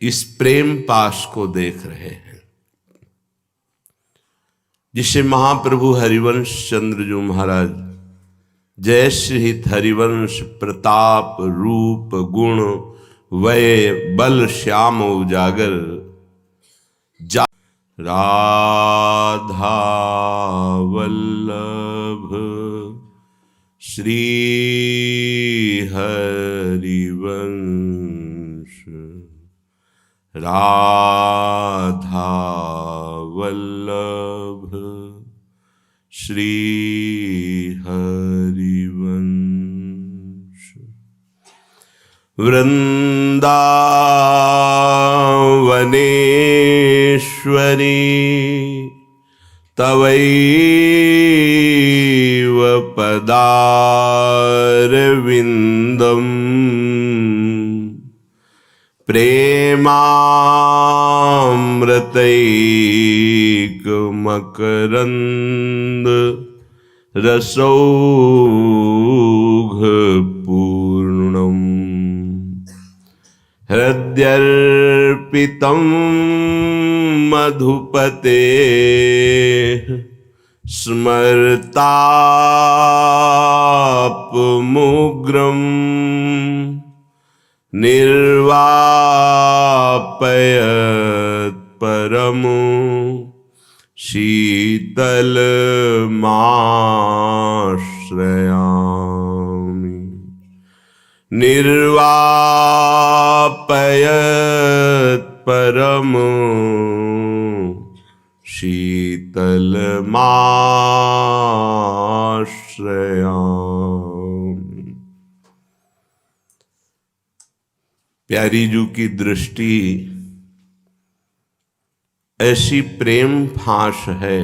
इस प्रेम पाश को देख रहे हैं, जिसे महाप्रभु हरिवंश चंद्र जी महाराज जय श्री हरिवंश प्रताप रूप गुण वय बल श्याम उजागर राधा वल्लभ श्री हरिवंश राधा वल्लभ श्री हरिवंश वृंदावनेश्वरी तवैव पदारविंदम प्रेमामृतैकमकरंद रसौघपूर्णम् हृद्यर्पितं मधुपते स्मर्तापमुग्रम् निर्वापयत् परमो शीतलमाश्रयामि निर्वापयत् परमो शीतलमाश्रयामि। प्यारी जू की दृष्टि ऐसी प्रेम फांस है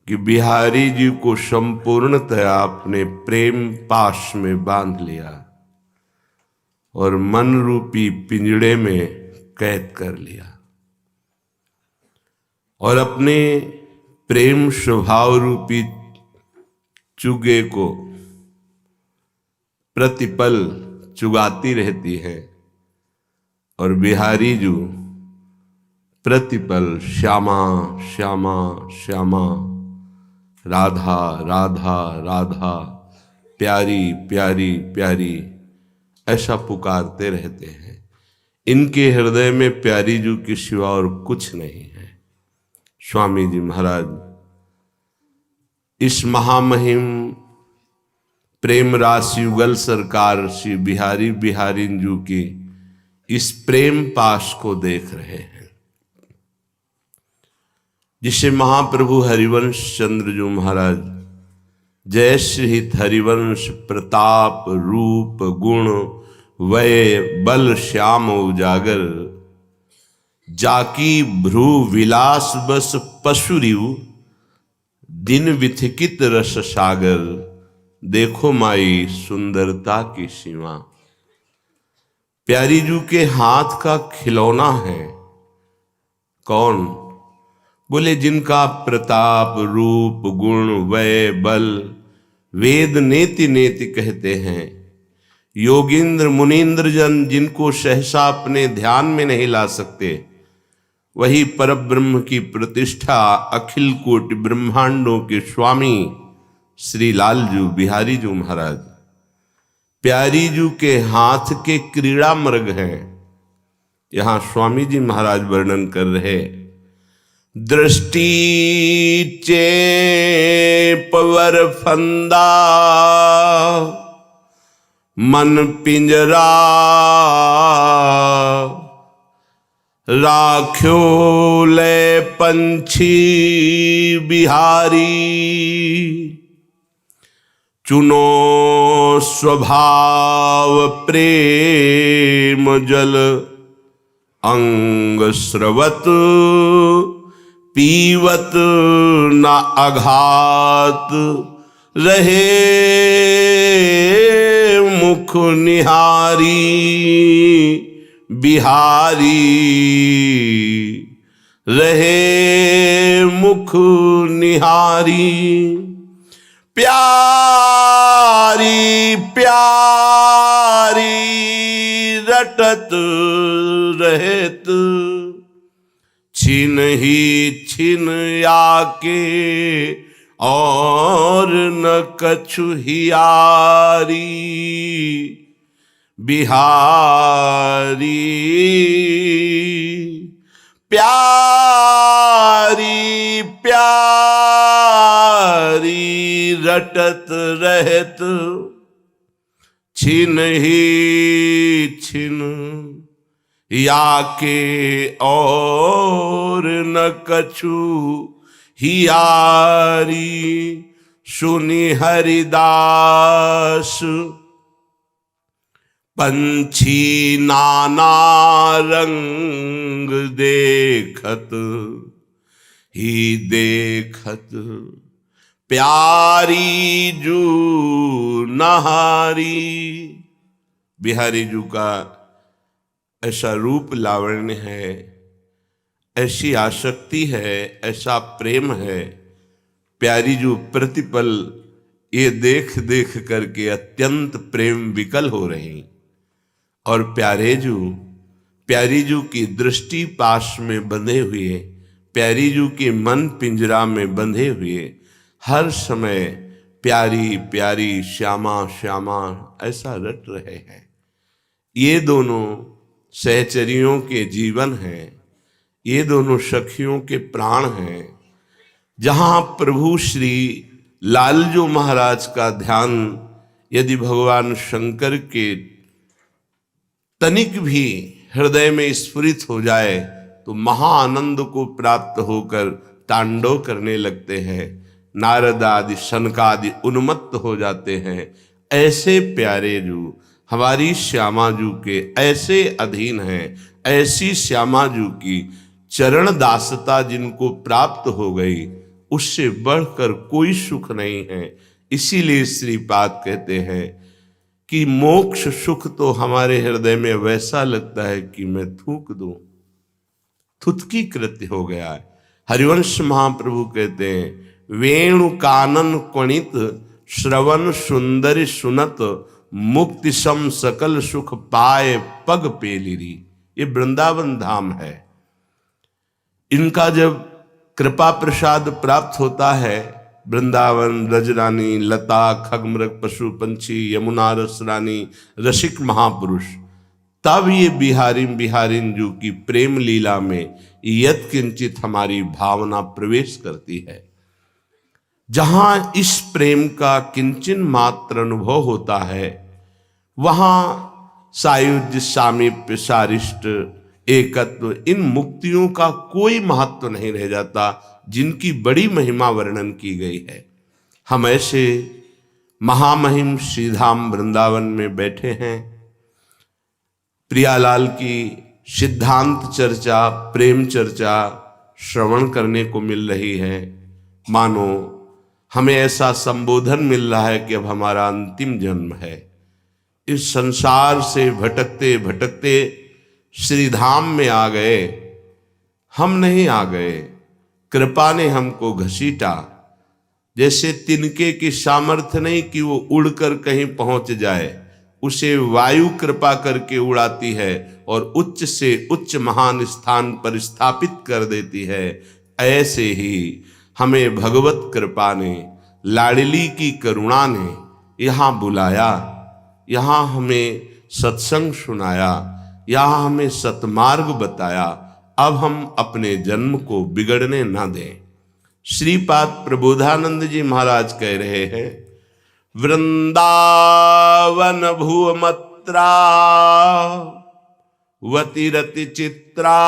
कि बिहारी जी को संपूर्णतया अपने प्रेम पाश में बांध लिया और मन रूपी पिंजड़े में कैद कर लिया और अपने प्रेम स्वभाव रूपी चुगे को प्रतिपल चुगाती रहती है और बिहारी जी प्रतिपल श्यामा श्यामा श्यामा राधा राधा राधा प्यारी प्यारी प्यारी ऐसा पुकारते रहते हैं। इनके हृदय में प्यारी जी के सिवा और कुछ नहीं है। स्वामी जी महाराज इस महामहिम प्रेम राशि युगल सरकार श्री बिहारी बिहारी जी की इस प्रेम पाश को देख रहे हैं, जिसे महाप्रभु हरिवंश चंद्र जी महाराज जय श्री हरिवंश प्रताप रूप गुण वय बल श्याम उजागर जाकी भ्रू विलास बस पशुरिव दिन विथिकित रस सागर देखो माई सुंदरता की सीमा। प्यारी जू के हाथ का खिलौना है कौन? बोले जिनका प्रताप रूप गुण वय बल वेद नेति नेति कहते हैं। योगींद्र मुनीन्द्र जन जिनको सहसा अपने ध्यान में नहीं ला सकते, वही परब्रह्म की प्रतिष्ठा अखिल कोटि ब्रह्मांडों के स्वामी श्री लालजू बिहारी जू महाराज प्यारी जू के हाथ के क्रीड़ा मृग हैं। यहां स्वामी जी महाराज वर्णन कर रहे, दृष्टि चेपवर फंदा मन पिंजरा राख्यो ले पंछी बिहारी चुनो स्वभाव प्रेम जल अंग स्रवत पीवत न आघात रहे मुख निहारी बिहारी रहे मुख निहारी। प्यारी प्यारी रटत रहत, छिन ही छिन आके और न कछु हियारी। बिहारी प्यारी प्यारी रटत रहत, छिन ही छिन याके और न कछु हियारी। सुनि हरिदास पंछी नाना रंग देखत ही देखत, प्यारी जू नहारी। बिहारी जू का ऐसा रूप लावण्य है, ऐसी आसक्ति है, ऐसा प्रेम है। प्यारी जू प्रतिपल ये देख देख करके अत्यंत प्रेम विकल हो रही, और प्यारी जू की दृष्टि पाश में बंधे हुए, प्यारी जू के मन पिंजरा में बंधे हुए, हर समय प्यारी प्यारी श्यामा श्यामा ऐसा रट रहे हैं। ये दोनों सहचरियों के जीवन हैं, ये दोनों सखियों के प्राण हैं। जहाँ प्रभु श्री लालजू महाराज का ध्यान यदि भगवान शंकर के तनिक भी हृदय में स्फुरित हो जाए तो महाआनंद को प्राप्त होकर तांडव करने लगते हैं। नारद आदि शनकादि उन्मत्त हो जाते हैं। ऐसे प्यारे जू हमारी श्यामा जू के ऐसे अधीन हैं। ऐसी श्यामा जू की चरण दासता जिनको प्राप्त हो गई, उससे बढ़कर कोई सुख नहीं है। इसीलिए श्रीपाद कहते हैं कि मोक्ष सुख तो हमारे हृदय में वैसा लगता है कि मैं थूक दूं, थुतकी कृत्य हो गया है। हरिवंश महाप्रभु कहते हैं, वेणु कानन क्वणित श्रवण सुंदरी सुनत, मुक्ति सम सकल सुख पाए पग पेलिरी। ये वृंदावन धाम है। इनका जब कृपा प्रसाद प्राप्त होता है, वृंदावन रजरानी लता खगमृग पशु पंछी यमुना रसरानी रसिक महापुरुष, तब ये बिहारिन जू की प्रेम लीला में यत किंचित हमारी भावना प्रवेश करती है। जहां इस प्रेम का किंचन मात्र अनुभव होता है, वहां सायुज्य सामीप्य सारिष्ट एकत्व, इन मुक्तियों का कोई महत्व नहीं रह जाता, जिनकी बड़ी महिमा वर्णन की गई है। हम ऐसे महामहिम श्रीधाम वृंदावन में बैठे हैं। प्रियालाल की सिद्धांत चर्चा, प्रेम चर्चा श्रवण करने को मिल रही है। मानो हमें ऐसा संबोधन मिल रहा है कि अब हमारा अंतिम जन्म है। इस संसार से भटकते भटकते श्रीधाम में आ गए। हम नहीं आ गए, कृपा ने हमको घसीटा। जैसे तिनके की सामर्थ्य नहीं कि वो उड़कर कहीं पहुंच जाए, उसे वायु कृपा करके उड़ाती है और उच्च से उच्च महान स्थान पर स्थापित कर देती है। ऐसे ही हमें भगवत कृपा ने, लाडली की करुणा ने यहाँ बुलाया, यहाँ हमें सत्संग सुनाया, यहाँ हमें सतमार्ग बताया। अब हम अपने जन्म को बिगड़ने ना दें। श्रीपाद प्रबोधानंद जी महाराज कह रहे हैं, वृंदावन भुवमत्रा वतिरति चित्रा,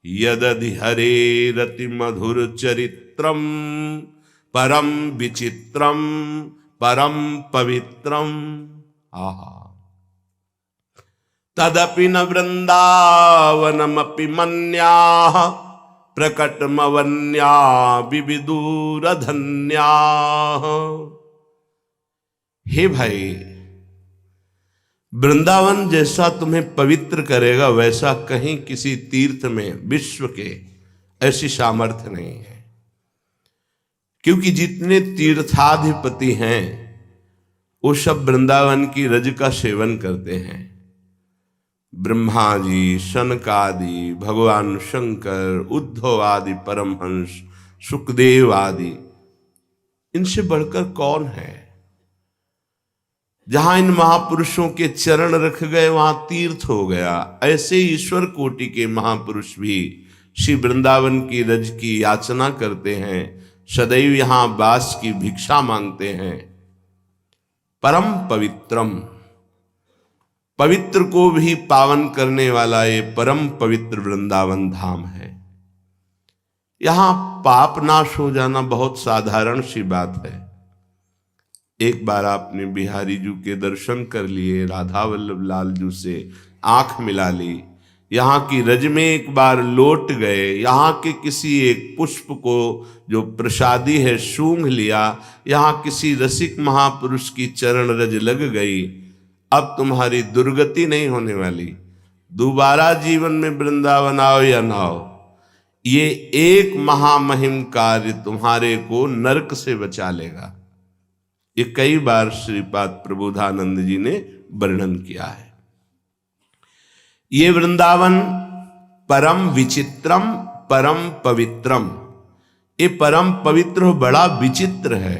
यदधि हरे रति मधुर चरित्रम, परम विचित्रम परम पवित्रम। आहा, तदपि न वृंदावनमपि मन्याः, प्रकटमवन्या विविदूर धन्याः। हे भाई, वृंदावन जैसा तुम्हें पवित्र करेगा वैसा कहीं किसी तीर्थ में विश्व के ऐसी सामर्थ्य नहीं है। क्योंकि जितने तीर्थाधिपति हैं वो सब वृंदावन की रज का सेवन करते हैं। ब्रह्मा जी, शनकादि, भगवान शंकर, उद्धव आदि परमहंस, सुखदेव आदि, इनसे बढ़कर कौन है? जहां इन महापुरुषों के चरण रख गए वहां तीर्थ हो गया। ऐसे ईश्वर कोटि के महापुरुष भी श्री वृंदावन की रज की याचना करते हैं, सदैव यहां वास की भिक्षा मांगते हैं। परम पवित्रम, पवित्र को भी पावन करने वाला ये परम पवित्र वृंदावन धाम है। यहां पाप नाश हो जाना बहुत साधारण सी बात है। एक बार आपने बिहारी जू के दर्शन कर लिए, राधा वल्लभ लाल जू से आंख मिला ली, यहाँ की रज में एक बार लौट गए, यहाँ के किसी एक पुष्प को जो प्रसादी है सूंघ लिया, यहाँ किसी रसिक महापुरुष की चरण रज लग गई, अब तुम्हारी दुर्गति नहीं होने वाली। दोबारा जीवन में वृंदावन आओ या ना आओ, ये एक महामहिम कार्य तुम्हारे को नरक से बचा लेगा। ये कई बार श्रीपाद प्रबोधानंद जी ने वर्णन किया है। ये वृंदावन परम विचित्रम परम पवित्रम, ये परम पवित्र बड़ा विचित्र है।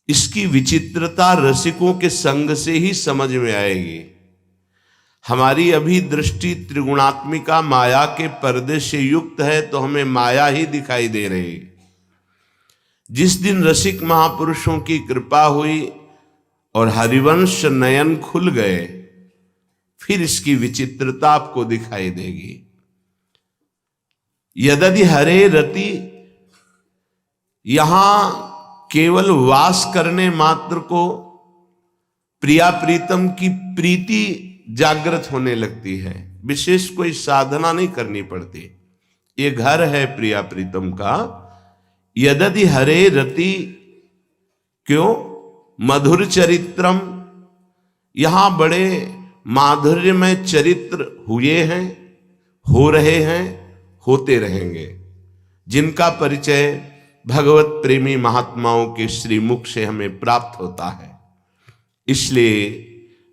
इसकी विचित्रता रसिकों के संग से ही समझ में आएगी। हमारी अभी दृष्टि त्रिगुणात्मिका माया के पर्दे से युक्त है, तो हमें माया ही दिखाई दे रही। जिस दिन रसिक महापुरुषों की कृपा हुई और हरिवंश नयन खुल गए, फिर इसकी विचित्रता आपको दिखाई देगी। यदि हरे रति, यहां केवल वास करने मात्र को प्रिया प्रीतम की प्रीति जागृत होने लगती है, विशेष कोई साधना नहीं करनी पड़ती। ये घर है प्रिया प्रीतम का। यदि हरे रति, क्यों? मधुर चरित्रम, यहां बड़े माधुर्यमय चरित्र हुए हैं, हो रहे हैं, होते रहेंगे, जिनका परिचय भगवत प्रेमी महात्माओं के श्रीमुख से हमें प्राप्त होता है। इसलिए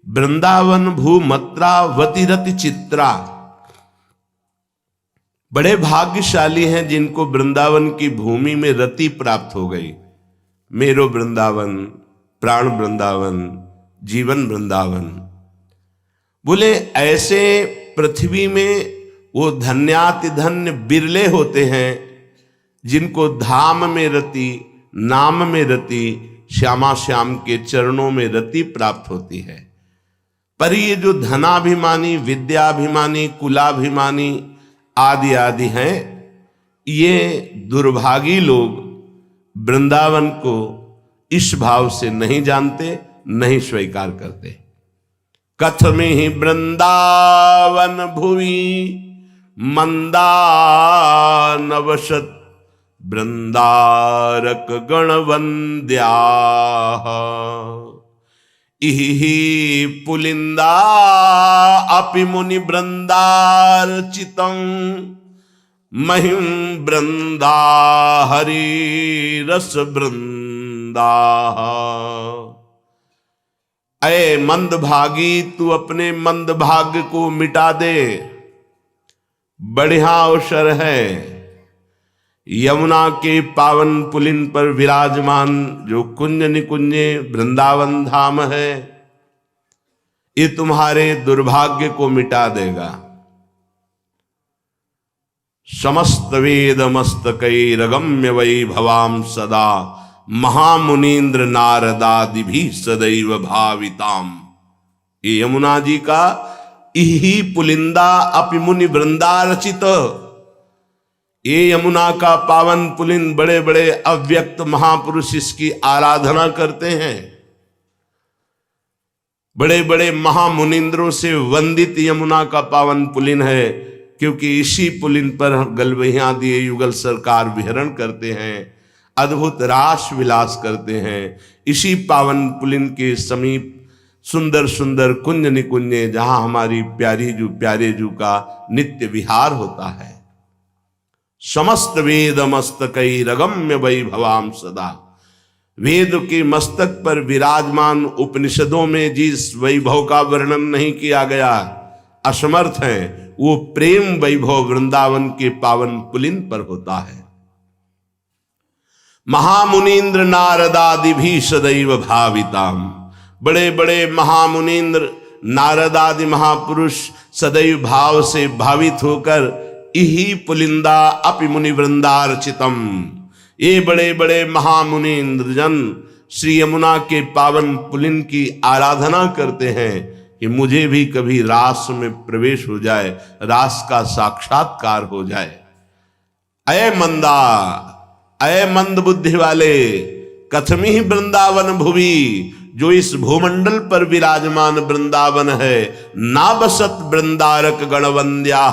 वृंदावन भूमत्रा वतिरति चित्रा, बड़े भाग्यशाली हैं जिनको वृंदावन की भूमि में रति प्राप्त हो गई। मेरो वृंदावन, प्राण वृंदावन, जीवन वृंदावन। बोले ऐसे पृथ्वी में वो धन्याति धन्य बिरले होते हैं जिनको धाम में रति, नाम में रति, श्यामा श्याम के चरणों में रति प्राप्त होती है। पर ये जो धनाभिमानी, विद्याभिमानी, कुलाभिमानी आदि आदि हैं, ये दुर्भागी लोग वृंदावन को इस भाव से नहीं जानते, नहीं स्वीकार करते। कथमे ही वृंदावन भुवि मंदा नवशत वृंदारक गणवंद्या, इहि पुलिंदा अपि मुनि वृंदार्चितं महिम वृंदा हरि रस वृंदा। अय मंदभागी, तू अपने मंदभाग्य को मिटा दे, बढ़िया अवसर है। यमुना के पावन पुलिन पर विराजमान जो कुंज निकुंजे वृंदावन धाम है, ये तुम्हारे दुर्भाग्य को मिटा देगा। समस्त वेद मस्तकैरगम्य वैभवाम सदा महामुनीन्द्र नारदादि भी सदैव भाविताम। ये यमुना जी का इहि पुलिंदा अपि मुनि वृंदारचित, ये यमुना का पावन पुलिन, बड़े बड़े अव्यक्त महापुरुष इसकी आराधना करते हैं। बड़े बड़े महामुनिंद्रों से वंदित यमुना का पावन पुलिन है, क्योंकि इसी पुलिन पर गलवहिया दिए युगल सरकार विहरण करते हैं, अद्भुत रास विलास करते हैं। इसी पावन पुलिन के समीप सुंदर सुंदर कुंज निकुंजे, जहां हमारी प्यारे जू का नित्य विहार होता है। समस्त वेद मस्तकैरगम्य वैभवाम सदा, वेद के मस्तक पर विराजमान उपनिषदों में जिस वैभव का वर्णन नहीं किया गया, असमर्थ हैं, वो प्रेम वैभव वृंदावन के पावन पुलिन पर होता है। महामुनीन्द्र नारदादि भी सदैव भाविताम, बड़े बड़े महामुनीन्द्र नारदादि महापुरुष सदैव भाव से भावित होकर इही पुलिंदा अपि मुनि वृंदार्चितम, ये बड़े बड़े महामुनीन्द्र जन श्री यमुना के पावन पुलिन की आराधना करते हैं कि मुझे भी कभी रास में प्रवेश हो जाए, रास का साक्षात्कार हो जाए। अय मंदा, अय मंद बुद्धि वाले, कथमी वृंदावन भुवि, जो इस भूमंडल पर विराजमान वृंदावन है, ना बसत वृंदारक गणवंद्या,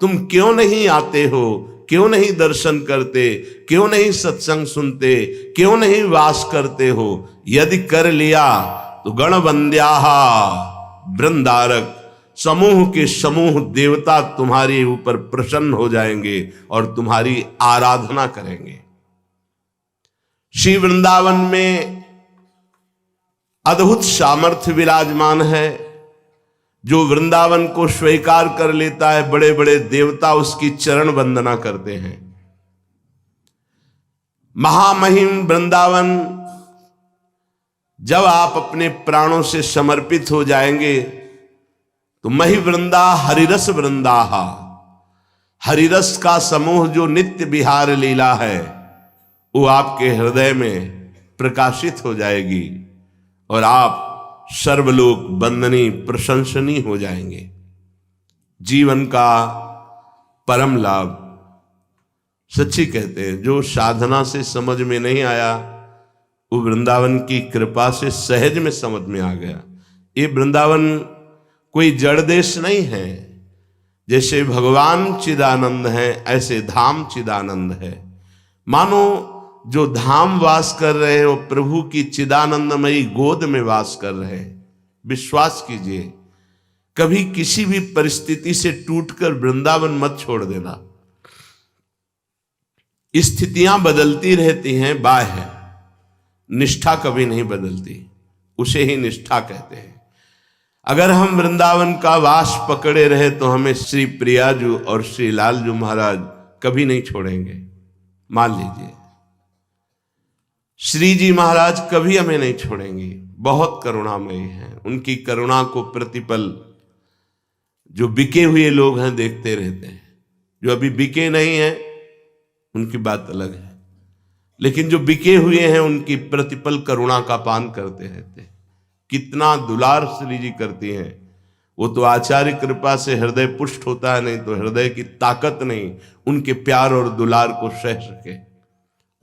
तुम क्यों नहीं आते हो, क्यों नहीं दर्शन करते, क्यों नहीं सत्संग सुनते, क्यों नहीं वास करते हो? यदि कर लिया तो गणवंद्या, वृंदारक समूह के समूह देवता तुम्हारे ऊपर प्रसन्न हो जाएंगे और तुम्हारी आराधना करेंगे। श्री वृंदावन में अद्भुत सामर्थ्य विराजमान है। जो वृंदावन को स्वीकार कर लेता है, बड़े बड़े देवता उसकी चरण वंदना करते हैं। महामहिम वृंदावन, जब आप अपने प्राणों से समर्पित हो जाएंगे तो मही वृंदा हरिरस वृंदाहा, हरिरस का समूह जो नित्य विहार लीला है वो आपके हृदय में प्रकाशित हो जाएगी और आप सर्वलोक वंदनीय प्रशंसनीय हो जाएंगे। जीवन का परम लाभ सच्ची कहते हैं, जो साधना से समझ में नहीं आया वो वृंदावन की कृपा से सहज में समझ में आ गया। ये वृंदावन कोई जड़ देश नहीं है। जैसे भगवान चिदानंद है ऐसे धाम चिदानंद है। मानो जो धाम वास कर रहे हैं वो प्रभु की चिदानंदमयी गोद में वास कर रहे हैं। विश्वास कीजिए, कभी किसी भी परिस्थिति से टूटकर वृंदावन मत छोड़ देना। स्थितियां बदलती रहती हैं, बाह्य निष्ठा कभी नहीं बदलती, उसे ही निष्ठा कहते हैं। अगर हम वृंदावन का वास पकड़े रहे तो हमें श्री प्रियाजू और श्री लालजू महाराज कभी नहीं छोड़ेंगे। मान लीजिए श्री जी महाराज कभी हमें नहीं छोड़ेंगे, बहुत करुणामयी हैं। उनकी करुणा को प्रतिपल जो बिके हुए लोग हैं देखते रहते हैं। जो अभी बिके नहीं हैं उनकी बात अलग है, लेकिन जो बिके हुए हैं उनकी प्रतिपल करुणा का पान करते रहते हैं। कितना दुलार श्री जी करती हैं। वो तो आचार्य कृपा से हृदय पुष्ट होता है, नहीं तो हृदय की ताकत नहीं उनके प्यार और दुलार को सह सके।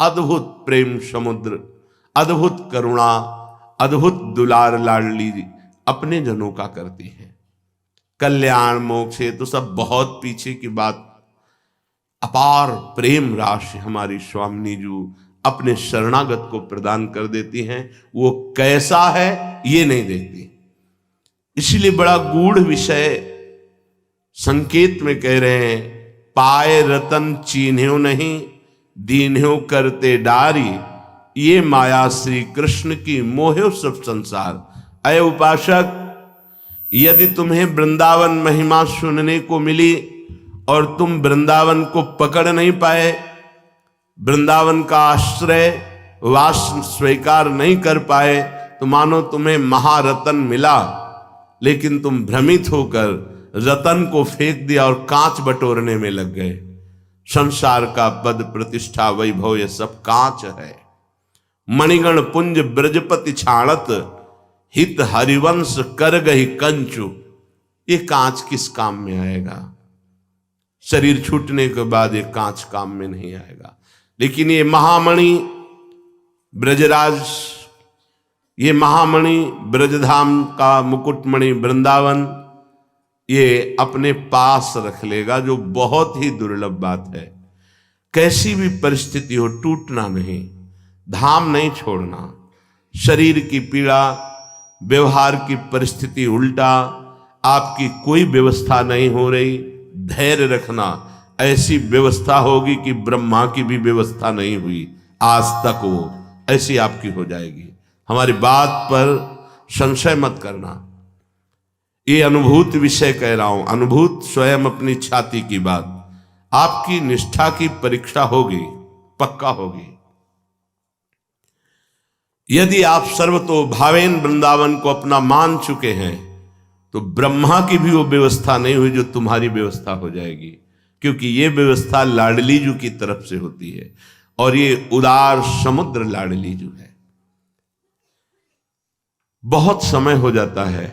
अद्भुत प्रेम समुद्र, अद्भुत करुणा, अद्भुत दुलार लाडली अपने जनों का करती है। कल्याण मोक्ष है तो सब बहुत पीछे की बात। अपार प्रेम राशि हमारी स्वामिनी जी अपने शरणागत को प्रदान कर देती हैं। वो कैसा है ये नहीं देखती। इसलिए बड़ा गूढ़ विषय संकेत में कह रहे हैं, पाए रतन चीन्ह्यो नहीं, दीन्ह्यो करते डारी, ये माया श्री कृष्ण की मोह्यो सब संसार। अय उपासक, यदि तुम्हें वृंदावन महिमा सुनने को मिली और तुम वृंदावन को पकड़ नहीं पाए, वृंदावन का आश्रय वास स्वीकार नहीं कर पाए, तो मानो तुम्हें महारतन मिला, लेकिन तुम भ्रमित होकर रतन को फेंक दिया और कांच बटोरने में लग गए। संसार का पद प्रतिष्ठा वैभव ये सब कांच है। मणिगण पुंज ब्रजपति छाणत, हित हरिवंश कर गई कंचु। ये कांच किस काम में आएगा? शरीर छूटने के बाद ये कांच काम में नहीं आएगा। लेकिन ये महामणि ब्रजराज, ये महामणि ब्रजधाम का मुकुटमणि वृंदावन, ये अपने पास रख लेगा, जो बहुत ही दुर्लभ बात है। कैसी भी परिस्थिति हो टूटना नहीं, धाम नहीं छोड़ना। शरीर की पीड़ा, व्यवहार की परिस्थिति उल्टा, आपकी कोई व्यवस्था नहीं हो रही, धैर्य रखना। ऐसी व्यवस्था होगी कि ब्रह्मा की भी व्यवस्था नहीं हुई आज तक। वो ऐसी आपकी हो जाएगी। हमारी बात पर संशय मत करना। ये अनुभूत विषय कह रहा हूं, अनुभूत स्वयं अपनी छाती की बात। आपकी निष्ठा की परीक्षा होगी, पक्का होगी। यदि आप सर्वतो भावेन वृंदावन को अपना मान चुके हैं तो ब्रह्मा की भी वो व्यवस्था नहीं हुई जो तुम्हारी व्यवस्था हो जाएगी, क्योंकि ये व्यवस्था लाडलीजू की तरफ से होती है और ये उदार समुद्र लाडलीजू है। बहुत समय हो जाता है,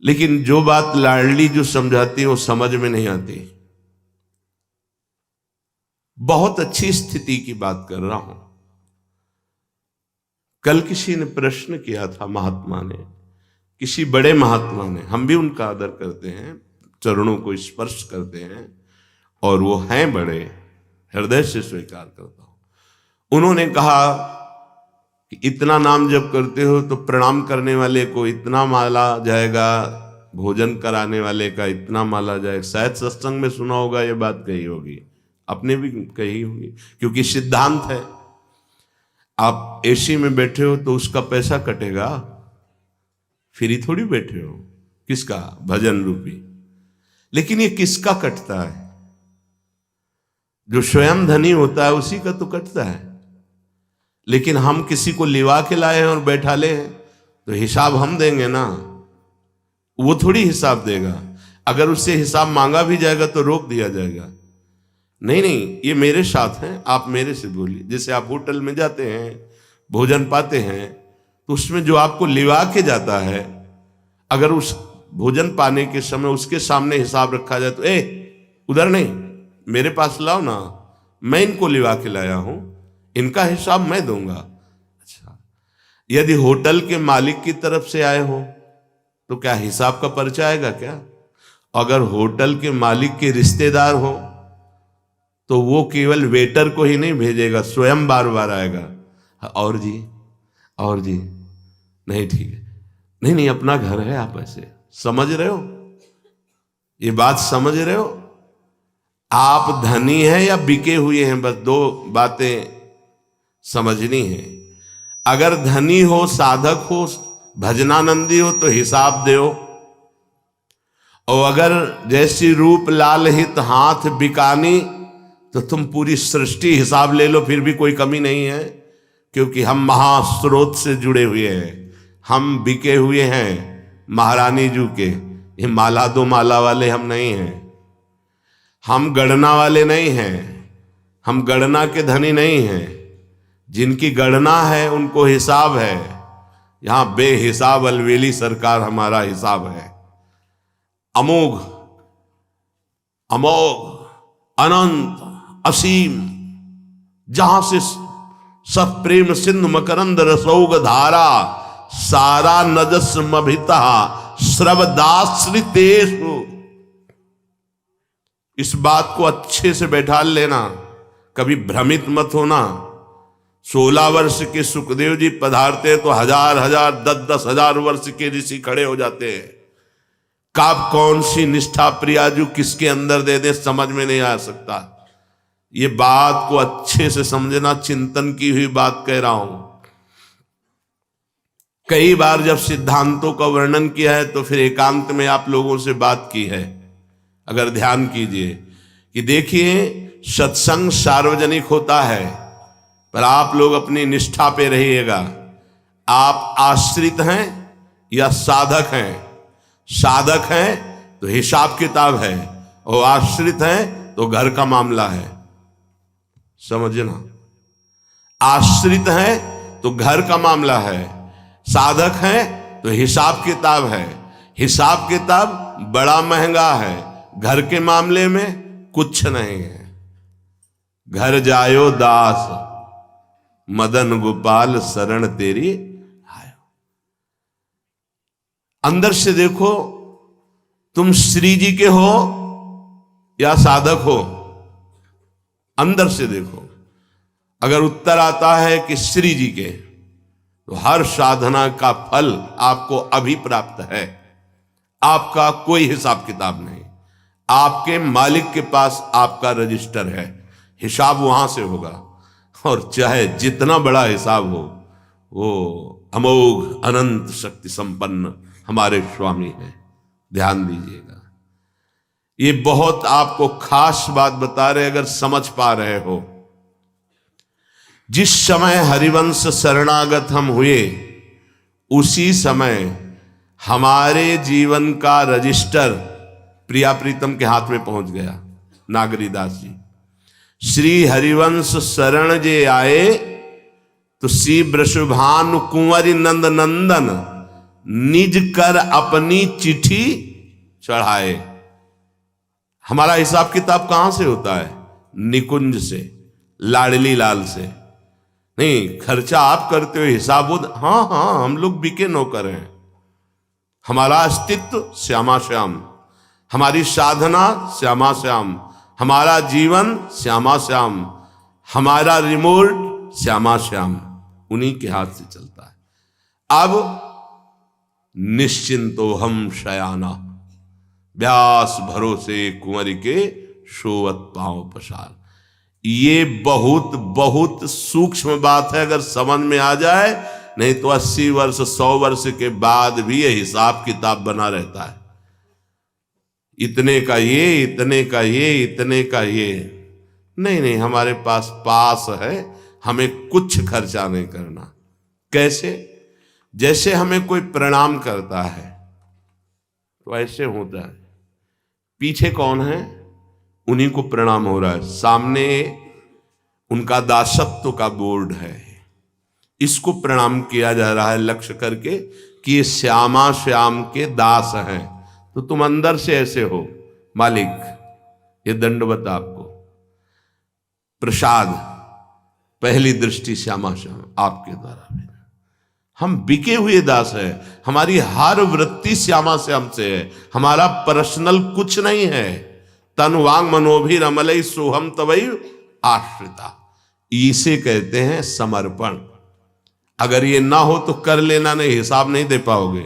लेकिन जो बात लाडलीजू समझाती है वो समझ में नहीं आती। बहुत अच्छी स्थिति की बात कर रहा हूं। कल किसी ने प्रश्न किया था, महात्मा ने, किसी बड़े महात्मा ने, हम भी उनका आदर करते हैं, चरणों को स्पर्श करते हैं और वो हैं बड़े, हृदय से स्वीकार करता हूं। उन्होंने कहा कि इतना नाम जब करते हो तो प्रणाम करने वाले को इतना माला जाएगा, भोजन कराने वाले का इतना माला जाएगा। शायद सत्संग में सुना होगा, ये बात कही होगी, अपने भी कही होगी, क्योंकि सिद्धांत है। आप एसी में बैठे हो तो उसका पैसा कटेगा, फ्री थोड़ी बैठे हो। किसका? भजन रूपी। लेकिन ये किसका कटता है? जो स्वयं धनी होता है उसी का तो कटता है। लेकिन हम किसी को लिवा के लाए हैं और बैठा ले हैं तो हिसाब हम देंगे ना, वो थोड़ी हिसाब देगा। अगर उससे हिसाब मांगा भी जाएगा तो रोक दिया जाएगा, नहीं नहीं ये मेरे साथ हैं, आप मेरे से बोलिए। जैसे आप होटल में जाते हैं, भोजन पाते हैं, तो उसमें जो आपको लिवा के जाता है, अगर उस भोजन पाने के समय उसके सामने हिसाब रखा जाए तो उधर नहीं, मेरे पास लाओ ना, मैं इनको लिवा के लाया हूं, इनका हिसाब मैं दूंगा। अच्छा, यदि होटल के मालिक की तरफ से आए हो तो क्या हिसाब का पर्चा आएगा क्या? अगर होटल के मालिक के रिश्तेदार हो तो वो केवल वेटर को ही नहीं भेजेगा, स्वयं बार बार आएगा, और जी और जी, नहीं ठीक है, नहीं नहीं अपना घर है। आप ऐसे समझ रहे हो? ये बात समझ रहे हो? आप धनी हैं या बिके हुए हैं, बस दो बातें समझनी है। अगर धनी हो, साधक हो, भजनानंदी हो तो हिसाब दो, और अगर जैसी रूप लाल हित हाथ बिकानी तो तुम पूरी सृष्टि हिसाब ले लो, फिर भी कोई कमी नहीं है, क्योंकि हम महास्रोत से जुड़े हुए हैं, हम बिके हुए हैं महारानी जू के। ये माला दो माला वाले हम नहीं हैं, हम गणना वाले नहीं हैं, हम गणना के धनी नहीं हैं। जिनकी गणना है उनको हिसाब है। यहां बेहिसाब अलवेली सरकार हमारा हिसाब है। अमोघ अमोघ अनंत असीम, जहां से सब प्रेम सिंधु मकरंद रसौग धारा, सारा नजस्मभिता श्रवदाश्रितेषु। इस बात को अच्छे से बैठा लेना, कभी भ्रमित मत होना। 16 वर्ष के सुखदेव जी पधारते तो हजार हजार 10-10 हजार वर्ष के ऋषि खड़े हो जाते हैं। कब कौन सी निष्ठा प्रियाजू किसके अंदर दे दे समझ में नहीं आ सकता। ये बात को अच्छे से समझना, चिंतन की हुई बात कह रहा हूं। कई बार जब सिद्धांतों का वर्णन किया है तो फिर एकांत में आप लोगों से बात की है। अगर ध्यान कीजिए कि देखिए, सत्संग सार्वजनिक होता है, पर आप लोग अपनी निष्ठा पे रहिएगा। आप आश्रित हैं या साधक हैं? साधक हैं तो हिसाब किताब है, और आश्रित हैं तो घर का मामला है। समझना, आश्रित है तो घर का मामला है, साधक है तो हिसाब किताब है। हिसाब किताब बड़ा महंगा है, घर के मामले में कुछ नहीं है। घर जायो दास, मदन गोपाल शरण तेरी आयो। अंदर से देखो, तुम श्री जी के हो या साधक हो? अंदर से देखो। अगर उत्तर आता है कि श्री जी के, तो हर साधना का फल आपको अभी प्राप्त है। आपका कोई हिसाब किताब नहीं, आपके मालिक के पास आपका रजिस्टर है, हिसाब वहां से होगा। और चाहे जितना बड़ा हिसाब हो, वो अमोघ अनंत शक्ति संपन्न हमारे स्वामी हैं। ध्यान दीजिएगा, ये बहुत आपको खास बात बता रहे, अगर समझ पा रहे हो। जिस समय हरिवंश शरणागत हम हुए, उसी समय हमारे जीवन का रजिस्टर प्रिया प्रीतम के हाथ में पहुंच गया। नागरीदास जी श्री हरिवंश शरण जे आए, तो श्री वृषभानु कुंवरी नंद नंदन निज कर अपनी चिट्ठी चढ़ाए। हमारा हिसाब किताब कहां से होता है? निकुंज से, लाडली लाल से नहीं। खर्चा आप करते हो, हिसाब हाँ हाँ, हम लोग बिके नौकर हैं। हमारा अस्तित्व श्यामा श्याम, हमारी साधना श्यामा श्याम, हमारा जीवन श्यामा श्याम, हमारा रिमोट श्यामा श्याम, उन्हीं के हाथ से चलता है। अब निश्चिंतो हम शयाना, व्यास भरोसे कुंवरी के शोवत पांव पसार। ये बहुत बहुत सूक्ष्म बात है, अगर समझ में आ जाए। नहीं तो 80 वर्ष 100 वर्ष के बाद भी ये हिसाब किताब बना रहता है। इतने का ये, इतने का ये, इतने का ये। नहीं, हमारे पास है, हमें कुछ खर्चा नहीं करना। कैसे? जैसे हमें कोई प्रणाम करता है तो ऐसे होता है, पीछे कौन है? उन्हीं को प्रणाम हो रहा है, सामने उनका दासत्व का बोर्ड है, इसको प्रणाम किया जा रहा है लक्ष्य करके कि ये श्यामा श्याम के दास हैं। तो तुम अंदर से ऐसे हो, मालिक ये दंडवत आपको, प्रसाद पहली दृष्टि श्यामा श्याम आपके द्वारा भेजा। हम बिके हुए दास है, हमारी हर वृत्ति श्यामा श्याम से है, हमारा पर्सनल कुछ नहीं है। तन वांग मनोभिरमलई सोहम तवई आश्रिता, इसे कहते हैं समर्पण। अगर ये ना हो तो कर लेना नहीं, हिसाब नहीं दे पाओगे।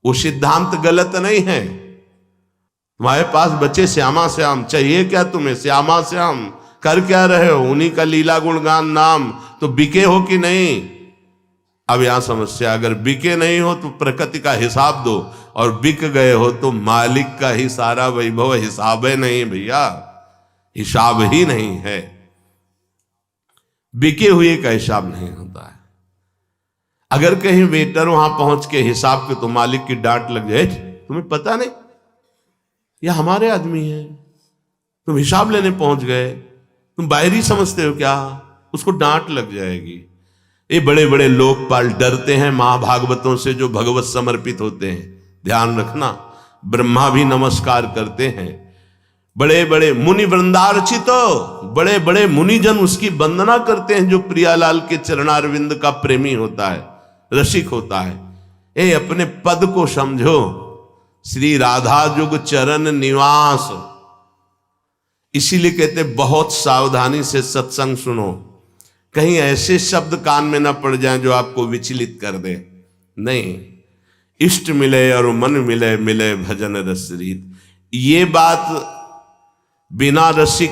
वो सिद्धांत गलत नहीं है। तुम्हारे पास बच्चे श्यामा श्याम, चाहिए क्या तुम्हें? श्यामा श्याम कर क्या रहे हो? उन्हीं का लीला गुणगान नाम। तो बिके हो कि नहीं? अब यहां समस्या, अगर बिके नहीं हो तो प्रकृति का हिसाब दो, और बिक गए हो तो मालिक का ही सारा वैभव। हिसाब है नहीं भैया, हिसाब ही नहीं है। बिके हुए का हिसाब नहीं होता है। अगर कहीं वेटर वहां पहुंच के हिसाब के तो मालिक की डांट लग जाए, तुम्हें पता नहीं यह हमारे आदमी है, तुम हिसाब लेने पहुंच गए, तुम बाहरी समझते हो क्या? उसको डांट लग जाएगी। ये बड़े बड़े लोकपाल डरते हैं महाभागवतों से जो भगवत समर्पित होते हैं। ध्यान रखना, ब्रह्मा भी नमस्कार करते हैं। बड़े बड़े मुनि वृंदार्चित, बड़े बड़े मुनिजन उसकी वंदना करते हैं जो प्रियालाल के चरणारविंद का प्रेमी होता है, रसिक होता है। ए अपने पद को समझो, श्री राधा जुग चरण निवास। इसीलिए कहते बहुत सावधानी से सत्संग सुनो, कहीं ऐसे शब्द कान में न पड़ जाएं जो आपको विचलित कर दे। नहीं, इष्ट मिले और मन मिले, मिले भजन रस रीत। ये बात बिना रसिक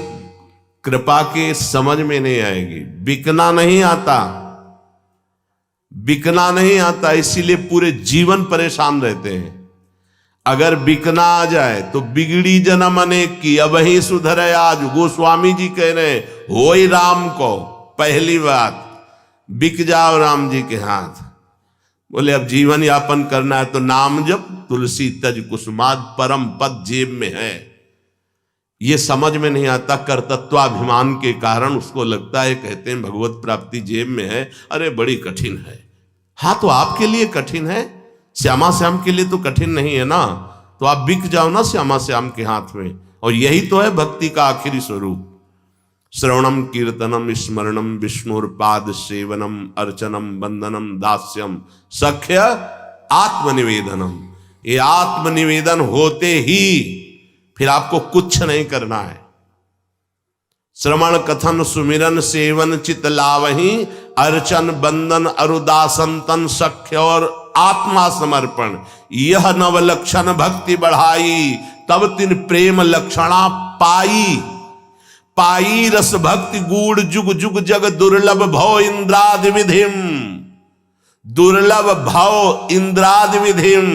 कृपा के समझ में नहीं आएगी। बिकना नहीं आता, बिकना नहीं आता, इसीलिए पूरे जीवन परेशान रहते हैं। अगर बिकना आ जाए तो बिगड़ी जन्म अनेक की, अब ही सुधर आज। गोस्वामी जी कह रहे हैं, होई राम को। पहली बात, बिक जाओ राम जी के हाथ। बोले अब जीवन यापन करना है तो नाम जप, तुलसी तज कुसुमाद, परम पद जेब में है। ये समझ में नहीं आता। कर्तत्वाभिमान के कारण उसको लगता है, कहते हैं भगवत प्राप्ति जेब में है। अरे बड़ी कठिन है। हाँ तो आपके लिए कठिन है, श्यामा श्याम के लिए तो कठिन नहीं है ना। तो आप बिक जाओ ना श्यामा श्याम के हाथ में। और यही तो है भक्ति का आखिरी स्वरूप। श्रवणम कीर्तनम स्मरणम विष्णुर्पाद सेवनम अर्चनम वंदनम दास्यम सख्य आत्मनिवेदनम। ये आत्मनिवेदन होते ही फिर आपको कुछ नहीं करना है। श्रवण कथन सुमिरन सेवन चित लावही, अर्चन बंदन अरुदासन तन सख्य और आत्मा समर्पण। यह नव लक्षण भक्ति बढ़ाई, तब तिन प्रेम लक्षणा पाई। पाई रस भक्ति गूढ़ जुग जुग जग दुर्लभ भव इंद्रादि विधिम, दुर्लभ भव इंद्रादि विधिम,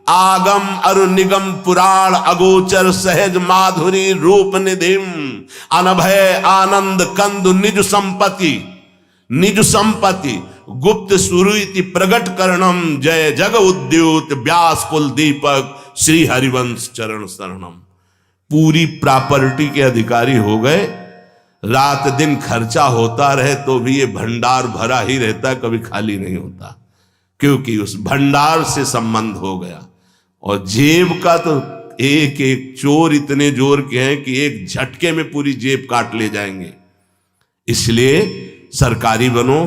आगम अरु निगम पुराण अगोचर सहज माधुरी रूप निधिम, अनभय आनंद कंदु निज संपत्ति, निज संपत्ति गुप्त सुरुति प्रगट करणम, जय जग उद्योत व्यास कुल दीपक श्री हरिवंश चरण शरणम। पूरी प्रॉपर्टी के अधिकारी हो गए, रात दिन खर्चा होता रहे तो भी ये भंडार भरा ही रहता, कभी खाली नहीं होता, क्योंकि उस भंडार से संबंध हो गया। और जेब का तो एक एक चोर इतने जोर के हैं कि एक झटके में पूरी जेब काट ले जाएंगे। इसलिए सरकारी बनो,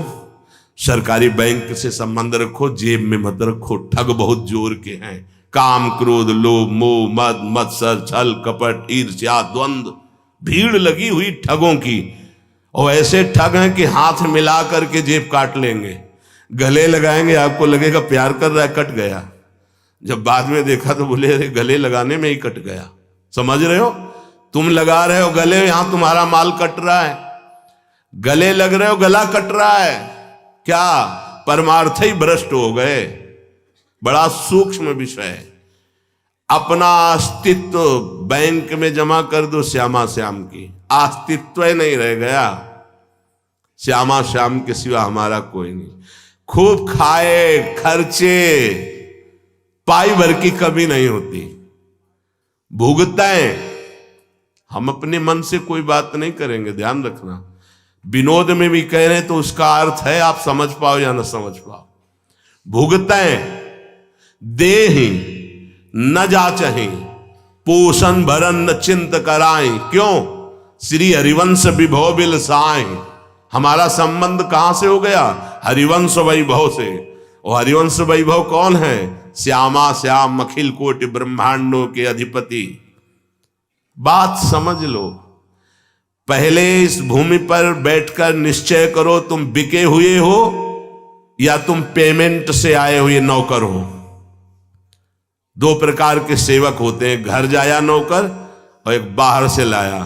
सरकारी बैंक से संबंध रखो, जेब में मत रखो। ठग बहुत जोर के हैं, काम क्रोध लोभ मोह मद मत्सर छल कपट ईर्ष्या द्वंद्व, भीड़ लगी हुई ठगों की। और ऐसे ठग हैं कि हाथ मिला करके जेब काट लेंगे, गले लगाएंगे, आपको लगेगा प्यार कर रहा है, कट गया। जब बाद में देखा तो बोले अरे गले लगाने में ही कट गया। समझ रहे हो, तुम लगा रहे हो गले, यहां तुम्हारा माल कट रहा है, गले लग रहे हो, गला कट रहा है। क्या परमार्थ ही भ्रष्ट हो गए। बड़ा सूक्ष्म विषय है। अपना अस्तित्व बैंक में जमा कर दो, श्यामा श्याम की अस्तित्व ही नहीं रह गया। श्यामा श्याम के सिवा हमारा कोई नहीं। खूब खाए खर्चे, पाई भर की कभी नहीं होती। भुगताएं, हम अपने मन से कोई बात नहीं करेंगे, ध्यान रखना। विनोद में भी कह रहे हैं तो उसका अर्थ है आप समझ पाओ या न समझ पाओ। भुगताएं देहि न जाचहि, पोषण भरन न चिंत कराएं। क्यों? श्री हरिवंश विभव बिल साएं। हमारा संबंध कहां से हो गया? हरिवंश वैभव से। और हरिवंश वैभव कौन है? श्यामा श्याम अखिल कोटि ब्रह्मांडों के अधिपति। बात समझ लो। पहले इस भूमि पर बैठकर निश्चय करो तुम बिके हुए हो या तुम पेमेंट से आए हुए नौकर हो। दो प्रकार के सेवक होते हैं, घर जाया नौकर और एक बाहर से लाया।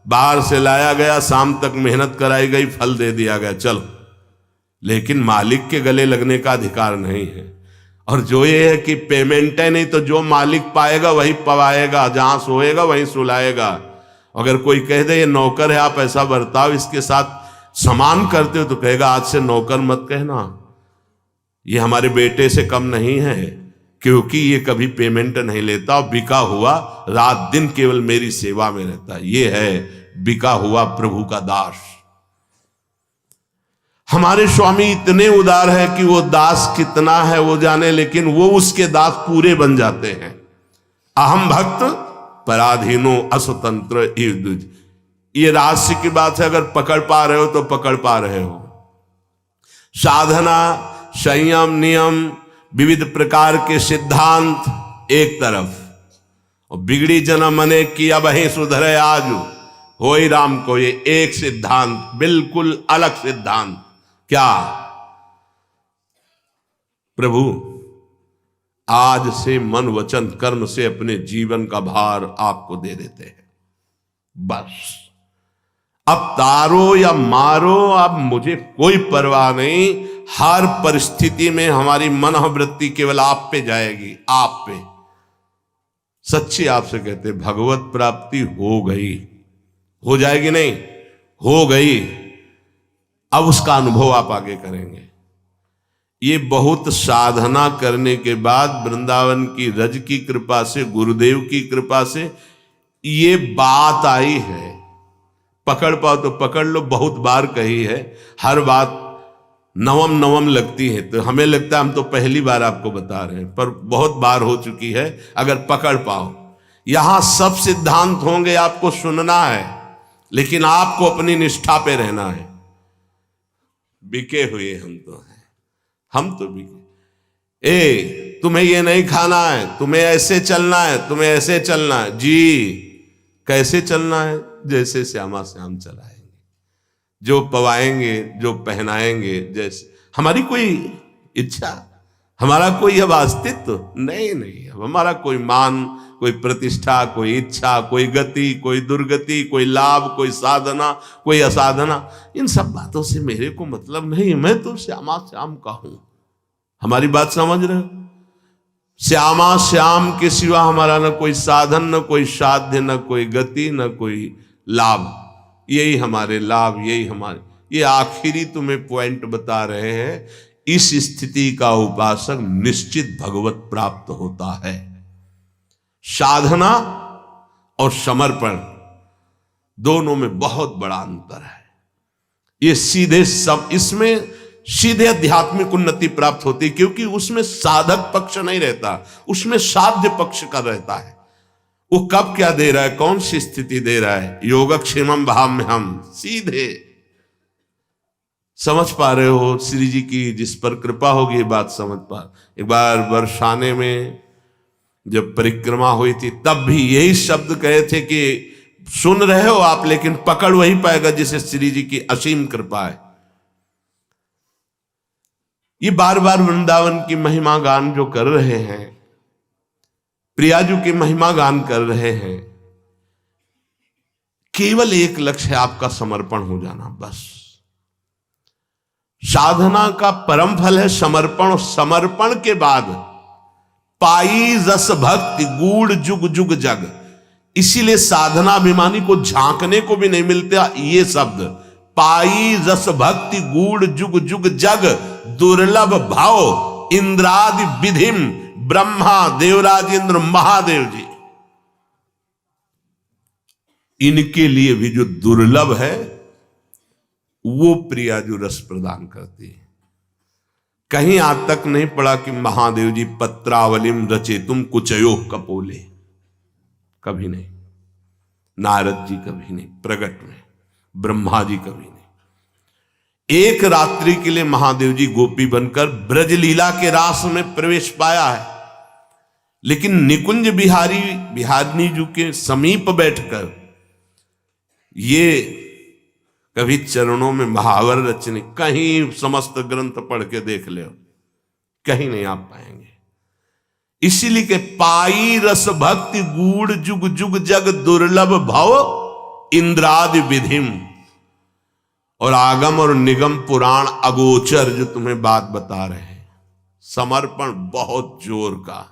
बाहर से लाया गया, शाम तक मेहनत कराई गई, फल दे दिया गया, चलो। लेकिन मालिक के गले लगने का अधिकार नहीं है। और जो ये है कि पेमेंट है नहीं, तो जो मालिक पाएगा वही पवाएगा, जहां सोएगा वहीं सुलाएगा। अगर कोई कह दे ये नौकर है, आप ऐसा बर्ताव इसके साथ समान करते हो, तो कहेगा आज से नौकर मत कहना, ये हमारे बेटे से कम नहीं है, क्योंकि ये कभी पेमेंट नहीं लेता और बिका हुआ रात दिन केवल मेरी सेवा में रहता है। ये है बिका हुआ प्रभु का दास। हमारे स्वामी इतने उदार है कि वो दास कितना है वो जाने, लेकिन वो उसके दास पूरे बन जाते हैं। अहम भक्त पराधीनो अस्वतंत्र। ये रहस्य की बात है, अगर पकड़ पा रहे हो तो पकड़ पा रहे हो। साधना, संयम, नियम, विविध प्रकार के सिद्धांत एक तरफ, और बिगड़ी जन मने की अब ही सुधरे आज हो ही राम को, ये एक सिद्धांत, बिल्कुल अलग सिद्धांत। क्या? प्रभु आज से मन वचन कर्म से अपने जीवन का भार आपको दे देते हैं, बस। अब तारो या मारो, अब मुझे कोई परवाह नहीं। हर परिस्थिति में हमारी मनोवृत्ति केवल आप पे जाएगी, आप पे। सच्ची आपसे कहते, भगवत प्राप्ति हो गई, हो जाएगी नहीं, हो गई। अब उसका अनुभव आप आगे करेंगे। ये बहुत साधना करने के बाद वृंदावन की रज की कृपा से, गुरुदेव की कृपा से ये बात आई है। पकड़ पाओ तो पकड़ लो, बहुत बार कही है, हर बात नवम नवम लगती है, तो हमें लगता है हम तो पहली बार आपको बता रहे हैं, पर बहुत बार हो चुकी है। अगर पकड़ पाओ, यहां सब सिद्धांत होंगे, आपको सुनना है, लेकिन आपको अपनी निष्ठा पे रहना है। बिके हुए हम तो हैं, हम तो बिके। तुम्हें ये नहीं खाना है, तुम्हें ऐसे चलना है, तुम्हें ऐसे चलना है। जी, कैसे चलना है? जैसे श्यामा श्याम चलाएंगे, जो पवाएंगे, जो पहनाएंगे, जैसे। हमारी कोई इच्छा, हमारा कोई अब अस्तित्व नहीं। अब हमारा कोई मान, कोई प्रतिष्ठा, कोई इच्छा, कोई गति, कोई दुर्गति, कोई लाभ, कोई साधना, कोई असाधना, इन सब बातों से मेरे को मतलब नहीं। मैं तो श्यामा श्याम का हूं। हमारी बात समझ रहे हो? श्यामा श्याम के सिवा हमारा न कोई साधन, न कोई साध्य, न कोई गति, न कोई लाभ। यही हमारे लाभ, यही हमारे, ये आखिरी तुम्हें पॉइंट बता रहे हैं। इस स्थिति का उपासक निश्चित भगवत प्राप्त होता है। साधना और समर्पण दोनों में बहुत बड़ा अंतर है। ये सीधे सब, इसमें सीधे आध्यात्मिक उन्नति प्राप्त होती, क्योंकि उसमें साधक पक्ष नहीं रहता, उसमें साध्य पक्ष का रहता है। वो कब क्या दे रहा है, कौन सी स्थिति दे रहा है, योगक्षेमम भाम्यहम, सीधे समझ पा रहे हो। श्री जी की जिस पर कृपा होगी ये बात समझ पा। एक बार बरसाने में जब परिक्रमा हुई थी तब भी यही शब्द कहे थे कि सुन रहे हो आप, लेकिन पकड़ वही पाएगा जिसे श्री जी की असीम कृपा है। ये बार बार वृंदावन की महिमा गान जो कर रहे हैं, प्रियाजू की महिमा गान कर रहे हैं, केवल एक लक्ष्य है, आपका समर्पण हो जाना, बस। साधना का परम फल है समर्पण, और समर्पण के बाद पाई रस भक्ति गूढ़ जुग जुग जग। इसीलिए साधनाभिमानी को झांकने को भी नहीं मिलता ये शब्द, पाई रस भक्ति गूढ़ जुग जुग जग, दुर्लभ भाव इंद्रादि विधिम, ब्रह्मा देवराज इंद्र महादेव जी, इनके लिए भी जो दुर्लभ है वो प्रियाजू रस प्रदान करती है। कहीं आज तक नहीं पड़ा कि महादेव जी पत्रावलिम रचे तुम कुचयो कपोले, कभी नहीं। नारद जी कभी नहीं, प्रगट में ब्रह्मा जी कभी नहीं। एक रात्रि के लिए महादेव जी गोपी बनकर ब्रजलीला के रास में प्रवेश पाया है, लेकिन निकुंज बिहारी जी के समीप बैठकर ये कभी चरणों में महावर रचने, कहीं समस्त ग्रंथ पढ़ के देख ले, कहीं नहीं आप पाएंगे। इसीलिए के पाई रस भक्ति गूढ़ जुग जुग जग, दुर्लभ भव इंद्रादि विधिम, और आगम और निगम पुराण अगोचर जो तुम्हें बात बता रहे हैं। समर्पण बहुत जोर का,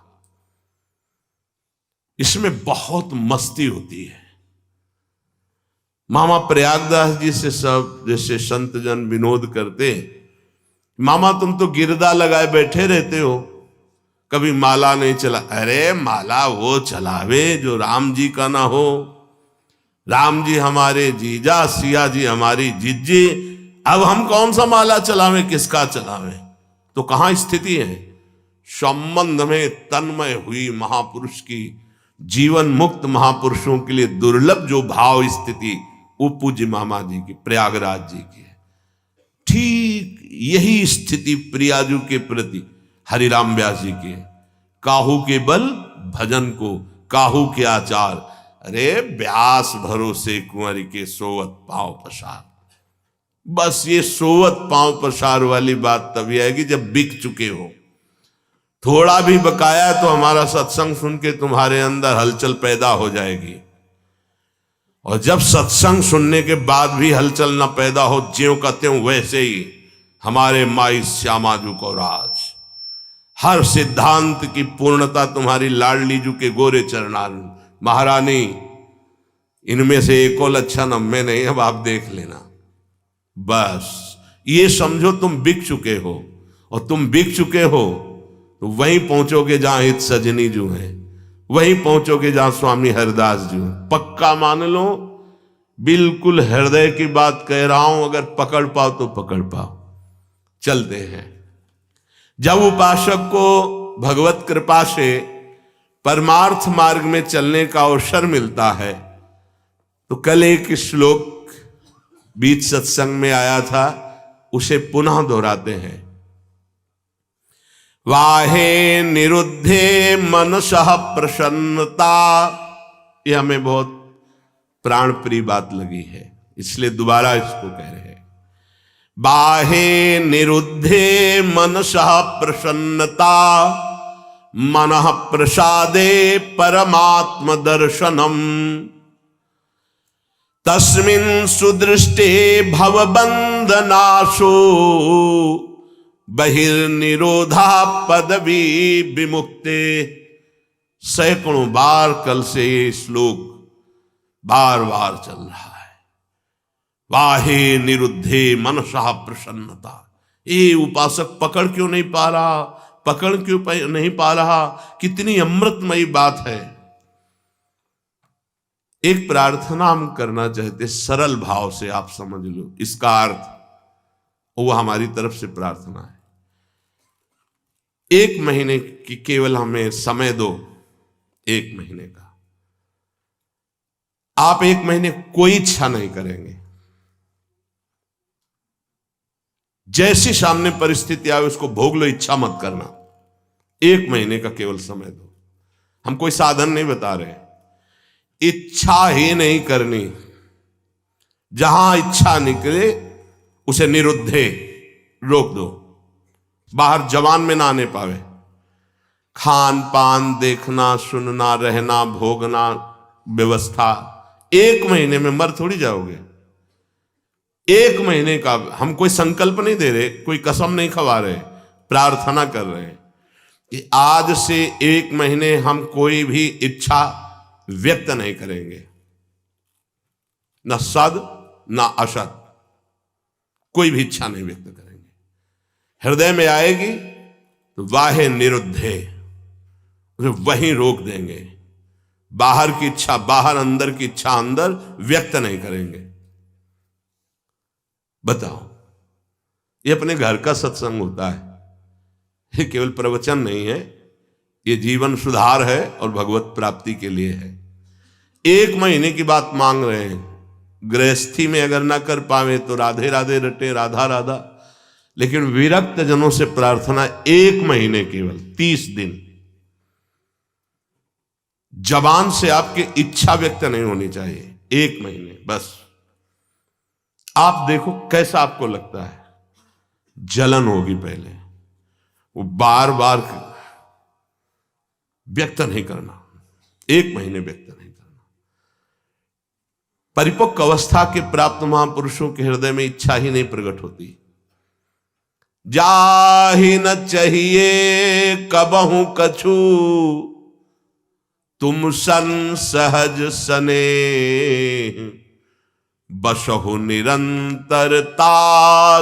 इसमें बहुत मस्ती होती है। मामा प्रयागदास जी से सब जैसे संत जन विनोद करते, मामा तुम तो गिरदा लगाए बैठे रहते हो, कभी माला नहीं चला। अरे माला वो चलावे जो राम जी का ना हो। राम जी हमारे जीजा, सिया जी हमारी जीजी, अब हम कौन सा माला चलावे, किसका चलावे? तो कहां स्थिति है? संबंध में तन्मय हुई महापुरुष की, जीवन मुक्त महापुरुषों के लिए दुर्लभ जो भाव स्थिति, वो पूज्य मामा जी की, प्रयागराज जी की है। ठीक यही स्थिति प्रियाजू के प्रति हरिराम व्यास जी की है। काहू के बल भजन को काहू के आचार, अरे व्यास भरोसे कुंवर के सोवत पांव पसार। बस ये सोवत पांव पसार वाली बात तभी आएगी जब बिक चुके हो। थोड़ा भी बकाया तो हमारा सत्संग सुन के तुम्हारे अंदर हलचल पैदा हो जाएगी, और जब सत्संग सुनने के बाद भी हलचल न पैदा हो, ज्यों का त्यों वैसे ही हमारे माई श्यामाजू को राज, हर सिद्धांत की पूर्णता तुम्हारी लाडली जू के गोरे चरणार। महारानी इनमें से एक और लक्षण अब में नहीं, अब आप देख लेना। बस ये समझो तुम बिक चुके हो, और तुम बिक चुके हो तो वहीं पहुंचोगे जहां हित सजनी जू है, वहीं पहुंचोगे जहां स्वामी हरिदास जी हैं। पक्का मान लो, बिल्कुल हृदय की बात कह रहा हूं, अगर पकड़ पाओ तो पकड़ पाओ। चलते हैं। जब उपासक को भगवत कृपा से परमार्थ मार्ग में चलने का अवसर मिलता है, तो कल एक श्लोक बीच सत्संग में आया था, उसे पुनः दोहराते हैं। वाहे निरुद्धे मनसः प्रसन्नता, यह हमें बहुत प्राण प्रिय बात लगी है, इसलिए दोबारा इसको कह रहे हैं। बाहे निरुद्धे मनसः प्रसन्नता, मनः प्रसादे परमात्म दर्शनम, तस्मिन् सुदृष्टे भवबंधनाशो, बहिर्निरोधा पदवी विमुक्ते। सैकड़ों बार कल से ये श्लोक बार बार चल रहा है। वाहे निरुद्धे मनसः प्रसन्नता। ये उपासक पकड़ क्यों नहीं पा रहा, पकड़ क्यों नहीं पा रहा? कितनी अमृतमयी बात है। एक प्रार्थना हम करना चाहते, सरल भाव से आप समझ लो इसका अर्थ, वो हमारी तरफ से प्रार्थना है। 1 महीने की केवल हमें समय दो, 1 महीने का। आप 1 महीने कोई इच्छा नहीं करेंगे, जैसी सामने परिस्थिति आए उसको भोग लो, इच्छा मत करना। 1 महीने का केवल समय दो। हम कोई साधन नहीं बता रहे, इच्छा ही नहीं करनी। जहां इच्छा निकले उसे निरुद्धे, रोक दो, बाहर जवान में ना आने पावे। खान पान देखना, सुनना, रहना, भोगना, व्यवस्था 1 महीने में मर थोड़ी जाओगे। 1 महीने का हम कोई संकल्प नहीं दे रहे, कोई कसम नहीं खवा रहे, प्रार्थना कर रहे हैं कि आज से 1 महीने हम कोई भी इच्छा व्यक्त नहीं करेंगे, न सद न असद, कोई भी इच्छा नहीं व्यक्त करेंगे। हृदय में आएगी तो वाहे निरुद्धे, उसे वहीं रोक देंगे। बाहर की इच्छा बाहर, अंदर की इच्छा अंदर, व्यक्त नहीं करेंगे। बताओ, ये अपने घर का सत्संग होता है, ये केवल प्रवचन नहीं है, ये जीवन सुधार है और भगवत प्राप्ति के लिए है। 1 महीने की बात मांग रहे हैं। गृहस्थी में अगर ना कर पावे तो राधे राधे रटे, राधा राधा। लेकिन विरक्त जनों से प्रार्थना 1 महीने, केवल 30 दिन। जबान से आपकी इच्छा व्यक्त नहीं होनी चाहिए, 1 महीने बस। आप देखो कैसा आपको लगता है। जलन होगी पहले, वो बार बार व्यक्त नहीं करना, 1 महीने व्यक्त नहीं करना। परिपक्व अवस्था के प्राप्त महापुरुषों के हृदय में इच्छा ही नहीं प्रकट होती। जाहि न चाहिए कबहू कछु, तुम सन सहज सने, बसहु निरंतरता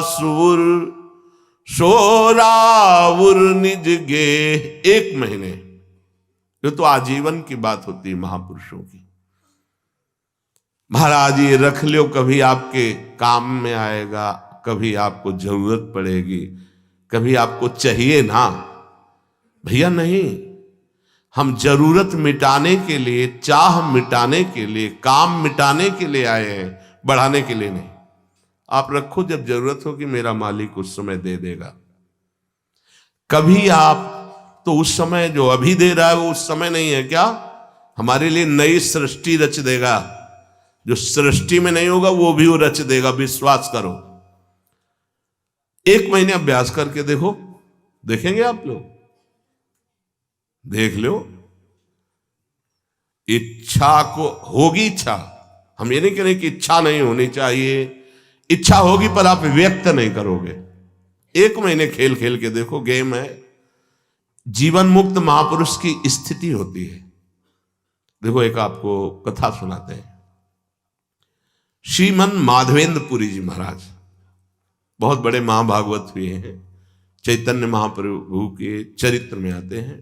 सुर, सोराउर निज गे। 1 महीने, ये तो आजीवन की बात होती है महापुरुषों की। महाराज ये रख लो, कभी आपके काम में आएगा, कभी आपको जरूरत पड़ेगी, कभी आपको चाहिए ना। भैया नहीं, हम जरूरत मिटाने के लिए, चाह मिटाने के लिए, काम मिटाने के लिए आए हैं, बढ़ाने के लिए नहीं। आप रखो, जब जरूरत होगी मेरा मालिक उस समय दे देगा। कभी आप तो उस समय जो अभी दे रहा है वो उस समय नहीं है क्या? हमारे लिए नई सृष्टि रच देगा। जो सृष्टि में नहीं होगा वो भी वो रच देगा, विश्वास करो। 1 महीने अभ्यास करके देखो, देखेंगे आप लोग, देख लो। इच्छा को होगी, इच्छा, हम ये नहीं कह रहे कि इच्छा नहीं होनी चाहिए, इच्छा होगी पर आप व्यक्त नहीं करोगे। 1 महीने खेल खेल के देखो, गेम है। जीवन मुक्त महापुरुष की स्थिति होती है। देखो एक आपको कथा सुनाते हैं। श्रीमन माधवेंद्रपुरी जी महाराज बहुत बड़े महाभागवत हुए हैं, चैतन्य महाप्रभु के चरित्र में आते हैं।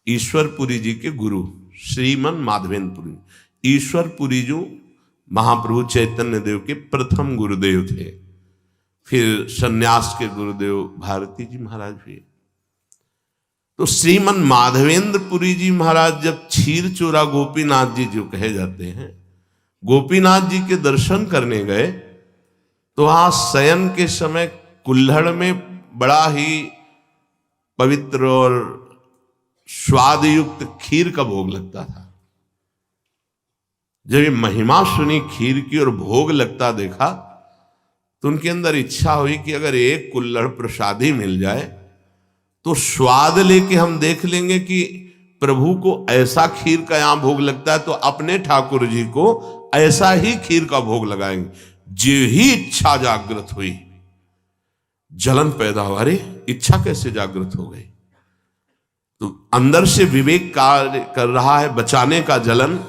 ईश्वरपुरी जी के गुरु श्रीमन माधवेंद्रपुरी, ईश्वरपुरी जी महाप्रभु चैतन्य देव के प्रथम गुरुदेव थे। फिर सन्यास के गुरुदेव भारती जी महाराज हुए। तो श्रीमन माधवेंद्रपुरी जी महाराज जब क्षीर चोरा गोपीनाथ जी जो कहे जाते हैं, गोपीनाथ जी के दर्शन करने गए तो वहां शयन के समय कुल्हड़ में बड़ा ही पवित्र और स्वाद युक्त खीर का भोग लगता था। जब ये महिमा सुनी खीर की और भोग लगता देखा तो उनके अंदर इच्छा हुई कि अगर एक कुल्हड़ प्रसादी मिल जाए तो स्वाद लेके हम देख लेंगे कि प्रभु को ऐसा खीर का यहां भोग लगता है तो अपने ठाकुर जी को ऐसा ही खीर का भोग लगाएंगे। जो ही इच्छा जागृत हुई, जलन पैदा हुआ। अरे इच्छा कैसे जागृत हो गई? तो अंदर से विवेक कार्य कर रहा है, बचाने का जलन।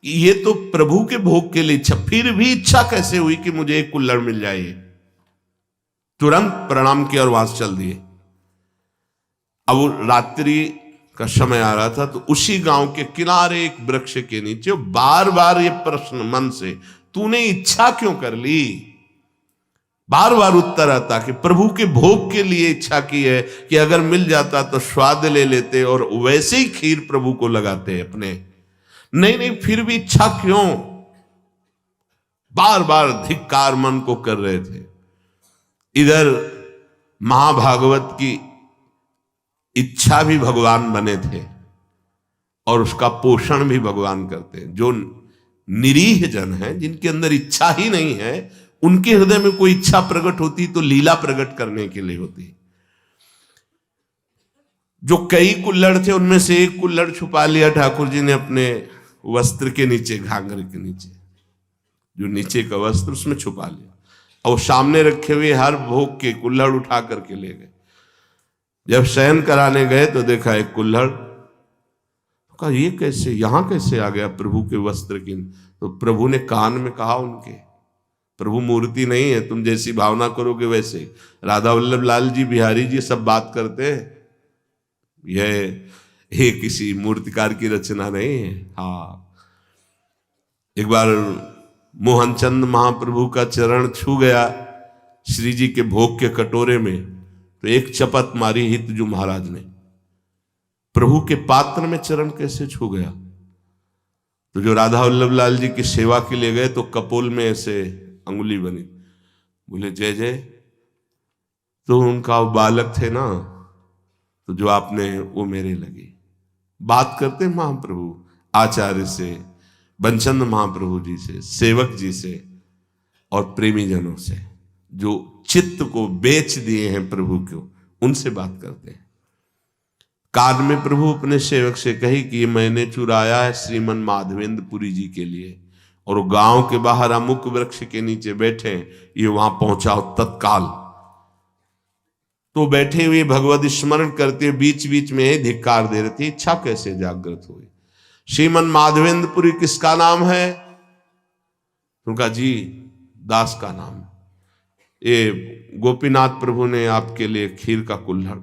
ये तो प्रभु के भोग के लिए इच्छा, फिर भी इच्छा कैसे हुई कि मुझे एक कुल्हड़ मिल जाए? तुरंत प्रणाम किया और वहां से चल दिए। अब रात्रि का समय आ रहा था, तो उसी गांव के किनारे एक वृक्ष के नीचे बार बार ये प्रश्न मन से, तूने इच्छा क्यों कर ली? बार बार उत्तर आता कि प्रभु के भोग के लिए इच्छा की है कि अगर मिल जाता तो स्वाद ले लेते और वैसे ही खीर प्रभु को लगाते अपने। नहीं, फिर भी इच्छा क्यों? बार बार धिक्कार मन को कर रहे थे। इधर महाभागवत की इच्छा भी भगवान बने थे और उसका पोषण भी भगवान करते हैं। जो निरीह जन है, जिनके अंदर इच्छा ही नहीं है, उनके हृदय में कोई इच्छा प्रकट होती तो लीला प्रकट करने के लिए होती। जो कई कुल्हड़ थे उनमें से एक कुल्हड़ छुपा लिया ठाकुर जी ने अपने वस्त्र के नीचे, घाघरे के नीचे, जो नीचे का वस्त्र उसमें छुपा लिया और सामने रखे हुए हर भोग के कुल्हड़ उठा करके ले गए। जब शयन कराने गए तो देखा एक कुल्हड़, कहा ये कैसे, यहां कैसे आ गया प्रभु के वस्त्र की? तो प्रभु ने कान में कहा उनके, प्रभु मूर्ति नहीं है, तुम जैसी भावना करोगे वैसे। राधा वल्लभ लाल जी, बिहारी जी सब बात करते हैं, ये किसी मूर्तिकार की रचना नहीं है। हाँ, एक बार मोहनचंद महाप्रभु का चरण छू गया श्री जी के भोग के कटोरे में, तो एक चपत मारी हितजू महाराज ने, प्रभु के पात्र में चरण कैसे छू गया? तो जो राधा वल्लभ लाल जी की सेवा के लिए गए तो कपोल में ऐसे अंगुली बनी, बोले जय जय। तो उनका बालक थे ना, तो जो आपने वो मेरे लगे। बात करते महाप्रभु आचार्य से, बंचंद महाप्रभु जी से, सेवक जी से और प्रेमी जनों से, जो चित्त को बेच दिए हैं प्रभु को, उनसे बात करते हैं। कान में प्रभु अपने सेवक से कही कि मैंने चुराया है श्रीमन माधवेंद्रपुरी जी के लिए, और वो गांव के बाहर अमुक वृक्ष के नीचे बैठे, ये वहां पहुंचाओ तत्काल। तो बैठे हुए भगवत स्मरण करते बीच बीच में ही धिक्कार दे रहे थे। इच्छा कैसे जागृत हुई? श्रीमन माधवेंद्रपुरी किसका नाम है? उनका जी दास का नाम। ये गोपीनाथ प्रभु ने आपके लिए खीर का कुल्हड़,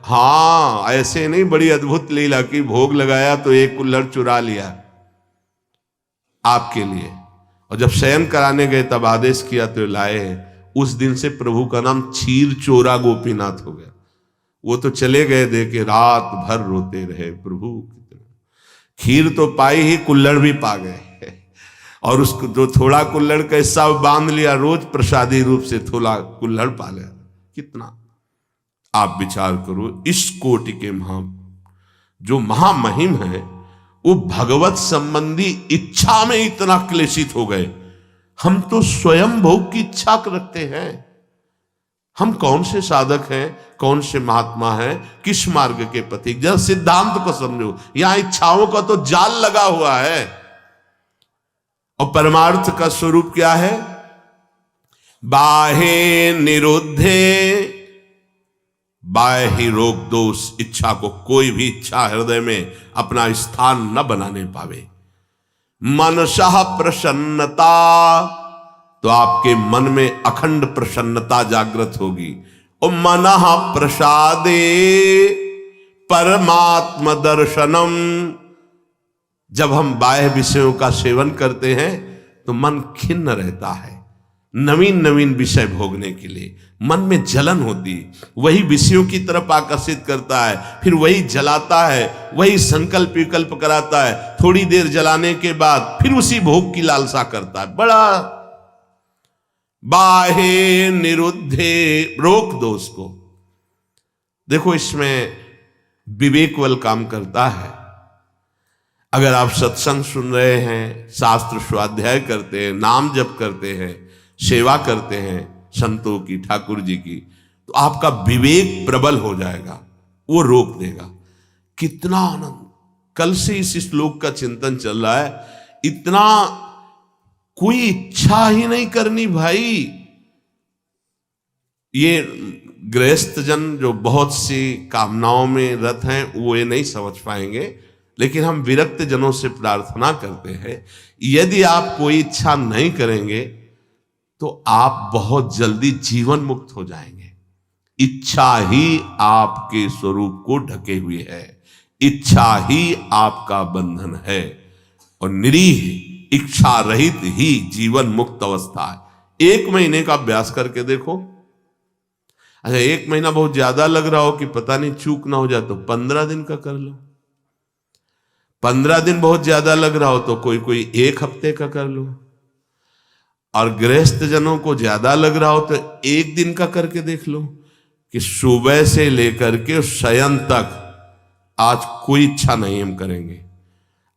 हाँ ऐसे नहीं, बड़ी अद्भुत लीला की, भोग लगाया तो एक कुल्हड़ चुरा लिया आपके लिए, और जब शयन कराने गए तब आदेश किया तो लाए। उस दिन से प्रभु का नाम क्षीर चोरा गोपीनाथ हो गया। वो तो चले गए दे के, रात भर रोते रहे, प्रभु खीर तो पाई ही, कुल्हड़ भी पा गए, और उसको जो थोड़ा कुल्हड़ का हिस्सा बांध लिया, रोज प्रसादी रूप से थोड़ा कुल्हड़ पा लिया। कितना आप विचार करो, इस कोटि के जो महामहिम है, वो भगवत संबंधी इच्छा में इतना क्लेशित हो गए। हम तो स्वयं भोग की इच्छा रखते हैं। हम कौन से साधक हैं, कौन से महात्मा हैं, किस मार्ग के पथिक? जरा सिद्धांत को समझो, यहां इच्छाओं का तो जाल लगा हुआ है, और परमार्थ का स्वरूप क्या है? बाहे निरुद्धे, बाह्य रोक दो उस इच्छा को। कोई भी इच्छा हृदय में अपना स्थान न बनाने पावे। मनसः प्रसन्नता, तो आपके मन में अखंड प्रसन्नता जागृत होगी। और मनः प्रसादे परमात्म दर्शनम, जब हम बाह्य विषयों का सेवन करते हैं तो मन खिन्न रहता है, नवीन नवीन विषय भोगने के लिए मन में जलन होती, वही विषयों की तरफ आकर्षित करता है, फिर वही जलाता है, वही संकल्प विकल्प कराता है, थोड़ी देर जलाने के बाद फिर उसी भोग की लालसा करता है। बड़ा बाहे निरुद्धे, रोक दो उसको। देखो इसमें विवेक बल काम करता है। अगर आप सत्संग सुन रहे हैं, शास्त्र स्वाध्याय करते हैं, नाम जप करते हैं, सेवा करते हैं संतों की, ठाकुर जी की, तो आपका विवेक प्रबल हो जाएगा, वो रोक देगा। कितना आनंद! कल से इस श्लोक का चिंतन चल रहा है। इतना कोई इच्छा ही नहीं करनी भाई। ये गृहस्थ जन जो बहुत सी कामनाओं में रत हैं वो ये नहीं समझ पाएंगे, लेकिन हम विरक्त जनों से प्रार्थना करते हैं, यदि आप कोई इच्छा नहीं करेंगे तो आप बहुत जल्दी जीवन मुक्त हो जाएंगे। इच्छा ही आपके स्वरूप को ढके हुए है, इच्छा ही आपका बंधन है, और निरीह इच्छा रहित ही जीवन मुक्त अवस्था है। 1 महीने का अभ्यास करके देखो। अच्छा, 1 महीना बहुत ज्यादा लग रहा हो कि पता नहीं चूक ना हो जाए तो 15 दिन का कर लो। 15 दिन बहुत ज्यादा लग रहा हो तो कोई 1 हफ्ते का कर लो। और गृहस्थ जनों को ज्यादा लग रहा हो तो 1 दिन का करके देख लो कि सुबह से लेकर के शयन तक आज कोई इच्छा नहीं हम करेंगे।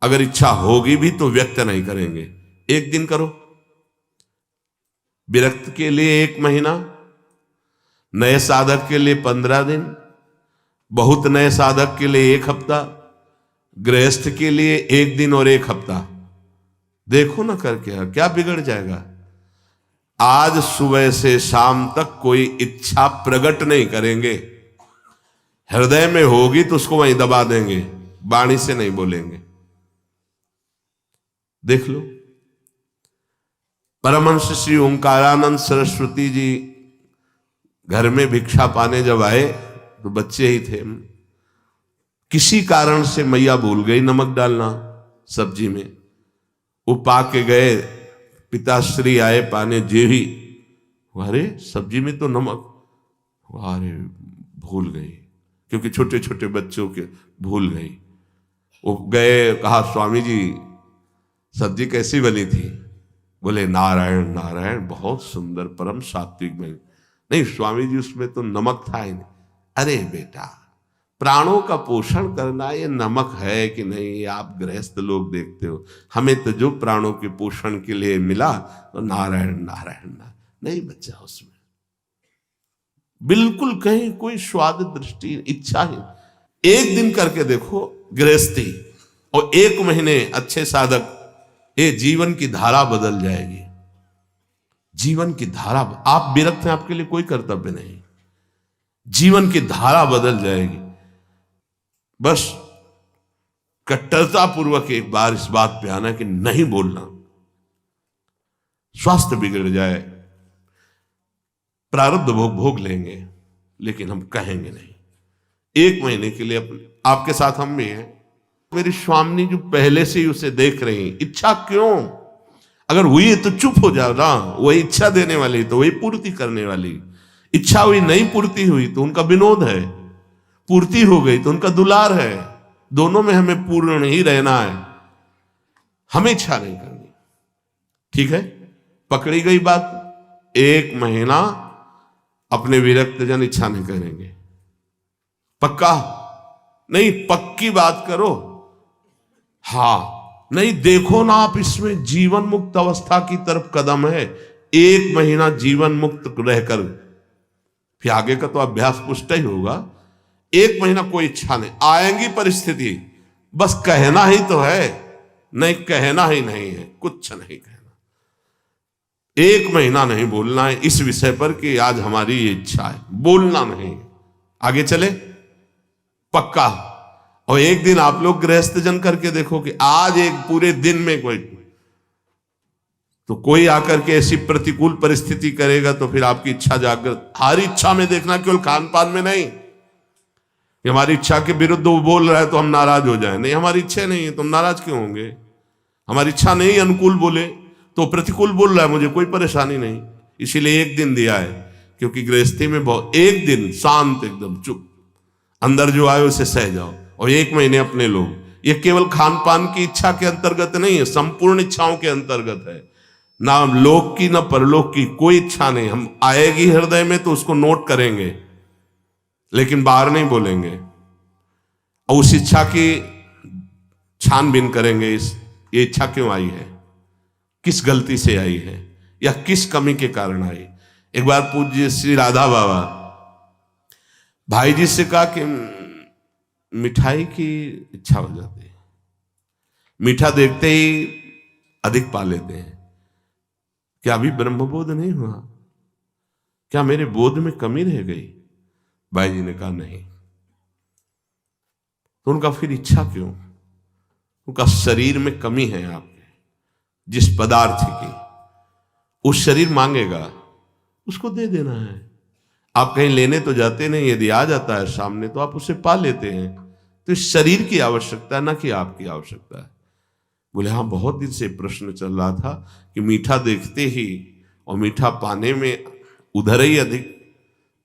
अगर इच्छा होगी भी तो व्यक्त नहीं करेंगे। 1 दिन करो। विरक्त के लिए 1 महीना, नए साधक के लिए 15 दिन, बहुत नए साधक के लिए 1 हफ्ता, गृहस्थ के लिए 1 दिन और 1 हफ्ता। देखो ना करके क्या बिगड़ जाएगा। आज सुबह से शाम तक कोई इच्छा प्रकट नहीं करेंगे। हृदय में होगी तो उसको वहीं दबा देंगे, वाणी से नहीं बोलेंगे। देख लो। परमहंस श्री ओंकारानंद सरस्वती जी घर में भिक्षा पाने जब आए तो बच्चे ही थे। किसी कारण से मैया भूल गई नमक डालना सब्जी में। वो पा के गए, पिताश्री आए पाने, जे ही अरे सब्जी में तो नमक, अरे भूल गई, क्योंकि छोटे छोटे बच्चों के भूल गई। वो गए, कहा स्वामी जी सब्जी कैसी बनी थी? बोले नारायण नारायण, बहुत सुंदर, परम सात्विक बनी। नहीं स्वामी जी उसमें तो नमक था ही नहीं। अरे बेटा, प्राणों का पोषण करना ये नमक है कि नहीं, ये आप गृहस्थ लोग देखते हो। हमें तो जो प्राणों के पोषण के लिए मिला तो नारायण नारायण नहीं बचा उसमें, बिल्कुल कहीं कोई स्वाद दृष्टि इच्छा ही। 1 दिन करके देखो गृहस्थी, और 1 महीने अच्छे साधक, ये जीवन की धारा बदल जाएगी। जीवन की धारा, आप विरक्त हैं, आपके लिए कोई कर्तव्य नहीं, जीवन की धारा बदल जाएगी। बस कट्टरता पूर्वक एक बार इस बात पे आना कि नहीं बोलना, स्वास्थ्य बिगड़ जाए, प्रारब्ध भोग लेंगे, लेकिन हम कहेंगे नहीं। 1 महीने के लिए आपके साथ हम भी हैं। मेरी स्वामी जो पहले से ही उसे देख रही, इच्छा क्यों? अगर हुई है तो चुप हो जाओ ना, वही इच्छा देने वाली तो वही पूर्ति करने वाली। इच्छा हुई नहीं पूर्ति हुई तो उनका विनोद है, पूर्ति हो गई तो उनका दुलार है। दोनों में हमें पूर्ण ही रहना है, हमें इच्छा नहीं करनी। ठीक है, पकड़ी गई बात। 1 महीना अपने विरक्त जन इच्छा नहीं करेंगे। पक्का नहीं, पक्की बात करो। हाँ नहीं, देखो ना आप, इसमें जीवन मुक्त अवस्था की तरफ कदम है। 1 महीना जीवन मुक्त रहकर फिर आगे का तो अभ्यास पुष्ट ही होगा। 1 महीना कोई इच्छा नहीं, आएंगी परिस्थिति, बस कहना ही तो है, नहीं कहना ही नहीं है, कुछ नहीं कहना। 1 महीना नहीं बोलना है इस विषय पर कि आज हमारी ये इच्छा है, बोलना नहीं। आगे चले पक्का। और 1 दिन आप लोग गृहस्थ जन करके देखो कि आज एक पूरे दिन में कोई आकर के ऐसी प्रतिकूल परिस्थिति करेगा तो फिर आपकी इच्छा जागृत। हर इच्छा में देखना, केवल खान पान में नहीं कि हमारी इच्छा के विरुद्ध वो बोल रहा है तो हम नाराज हो जाए। नहीं, हमारी इच्छा नहीं है तो हम नाराज क्यों होंगे? हमारी इच्छा नहीं अनुकूल बोले तो प्रतिकूल बोल रहा है, मुझे कोई परेशानी नहीं। इसीलिए 1 दिन दिया है, क्योंकि गृहस्थी में बहुत 1 दिन शांत, एकदम चुप, अंदर जो आए उसे सह जाओ। और 1 महीने अपने लोग, ये केवल खान पान की इच्छा के अंतर्गत नहीं है, संपूर्ण इच्छाओं के अंतर्गत है। ना लोक की ना परलोक की कोई इच्छा नहीं। हम आएगी हृदय में तो उसको नोट करेंगे, लेकिन बाहर नहीं बोलेंगे। और उस इच्छा की छानबीन करेंगे ये इच्छा क्यों आई है, किस गलती से आई है, या किस कमी के कारण आई। एक बार पूज्य श्री राधा बाबा भाई जी से कहा कि मिठाई की इच्छा हो जाती है, मीठा देखते ही अधिक पा लेते हैं, क्या अभी ब्रह्मबोध नहीं हुआ, क्या मेरे बोध में कमी रह गई। भाई जी ने कहा नहीं। तो उनका फिर इच्छा क्यों, उनका शरीर में कमी है आपके जिस पदार्थ की, उस शरीर मांगेगा, उसको दे देना है। आप कहीं लेने तो जाते नहीं, यदि आ जाता है सामने तो आप उसे पा लेते हैं। तो इस शरीर की आवश्यकता है, ना कि आपकी आवश्यकता है। बोले हाँ, बहुत दिन से प्रश्न चल रहा था कि मीठा देखते ही और मीठा पाने में उधर ही अधिक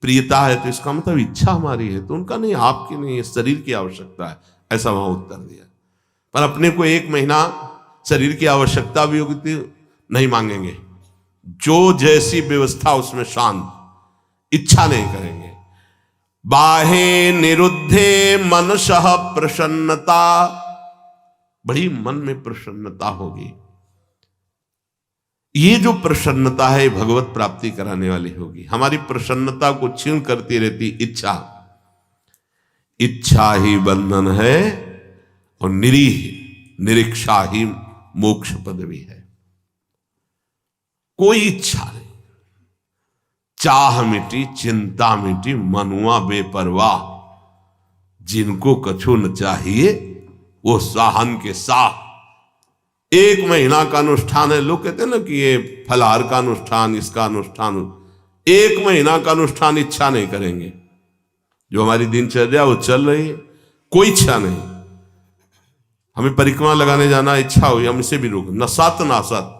प्रियता है, तो इसका मतलब इच्छा हमारी है। तो उनका नहीं, आपकी नहीं, शरीर की आवश्यकता है, ऐसा वहां उत्तर दिया। पर अपने को 1 महीना शरीर की आवश्यकता भी होगी तो नहीं मांगेंगे, जो जैसी व्यवस्था उसमें शांत, इच्छा नहीं करेंगे। बाहे निरुद्धे मनसः प्रसन्नता, बड़ी मन में प्रसन्नता होगी। ये जो प्रसन्नता है भगवत प्राप्ति कराने वाली होगी। हमारी प्रसन्नता को क्षीण करती रहती इच्छा, इच्छा ही बंधन है और निरीक्षा ही मोक्ष पदवी है। कोई इच्छा नहीं, चाह मिटी चिंता मिटी मनुआ बेपरवाह, जिनको कछु न चाहिए वो साहन के साह। 1 महीना का अनुष्ठान है, लोग कहते हैं ना कि ये फलाहार का अनुष्ठान, इसका अनुष्ठान, 1 महीना का अनुष्ठान इच्छा नहीं करेंगे। जो हमारी दिनचर्या वो चल रही है, कोई इच्छा नहीं। हमें परिक्रमा लगाने जाना, इच्छा हुई हम इसे भी रोक, न सत ना सत।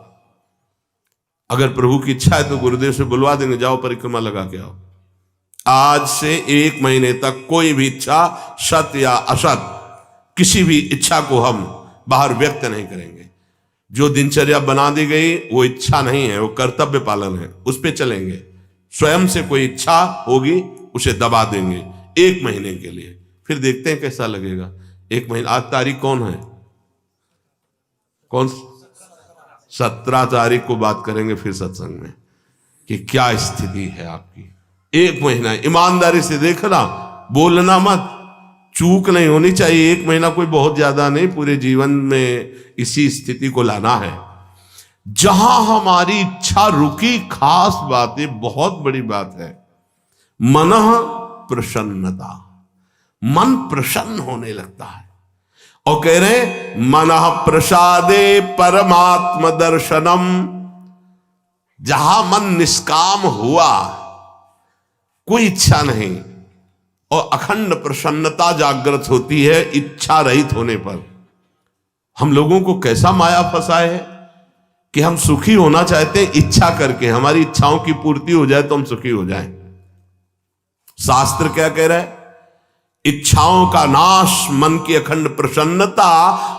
अगर प्रभु की इच्छा है तो गुरुदेव से बुलवा देंगे, जाओ परिक्रमा लगा के आओ। आज से 1 महीने तक कोई भी इच्छा, सत या असत, किसी भी इच्छा को हम बाहर व्यक्त नहीं करेंगे। जो दिनचर्या बना दी गई वो इच्छा नहीं है, वो कर्तव्य पालन है, उस पे चलेंगे। स्वयं से कोई इच्छा होगी उसे दबा देंगे 1 महीने के लिए, फिर देखते हैं कैसा लगेगा। 1 महीना, आज तारीख कौन है, कौन 17 तारीख को बात करेंगे फिर सत्संग में कि क्या स्थिति है आपकी। 1 महीना ईमानदारी से देखना, बोलना मत, चूक नहीं होनी चाहिए। 1 महीना कोई बहुत ज्यादा नहीं, पूरे जीवन में इसी स्थिति को लाना है। जहां हमारी इच्छा रुकी, खास बात है, बहुत बड़ी बात है, मनः प्रसन्नता, मन प्रसन्न होने लगता है। और कह रहे मनः प्रसादे परमात्म दर्शनम, जहां मन निष्काम हुआ, कोई इच्छा नहीं, और अखंड प्रसन्नता जागृत होती है इच्छा रहित होने पर। हम लोगों को कैसा माया फंसाए है कि हम सुखी होना चाहते हैं इच्छा करके, हमारी इच्छाओं की पूर्ति हो जाए तो हम सुखी हो जाएं। शास्त्र क्या कह रहा है, इच्छाओं का नाश, मन की अखंड प्रसन्नता,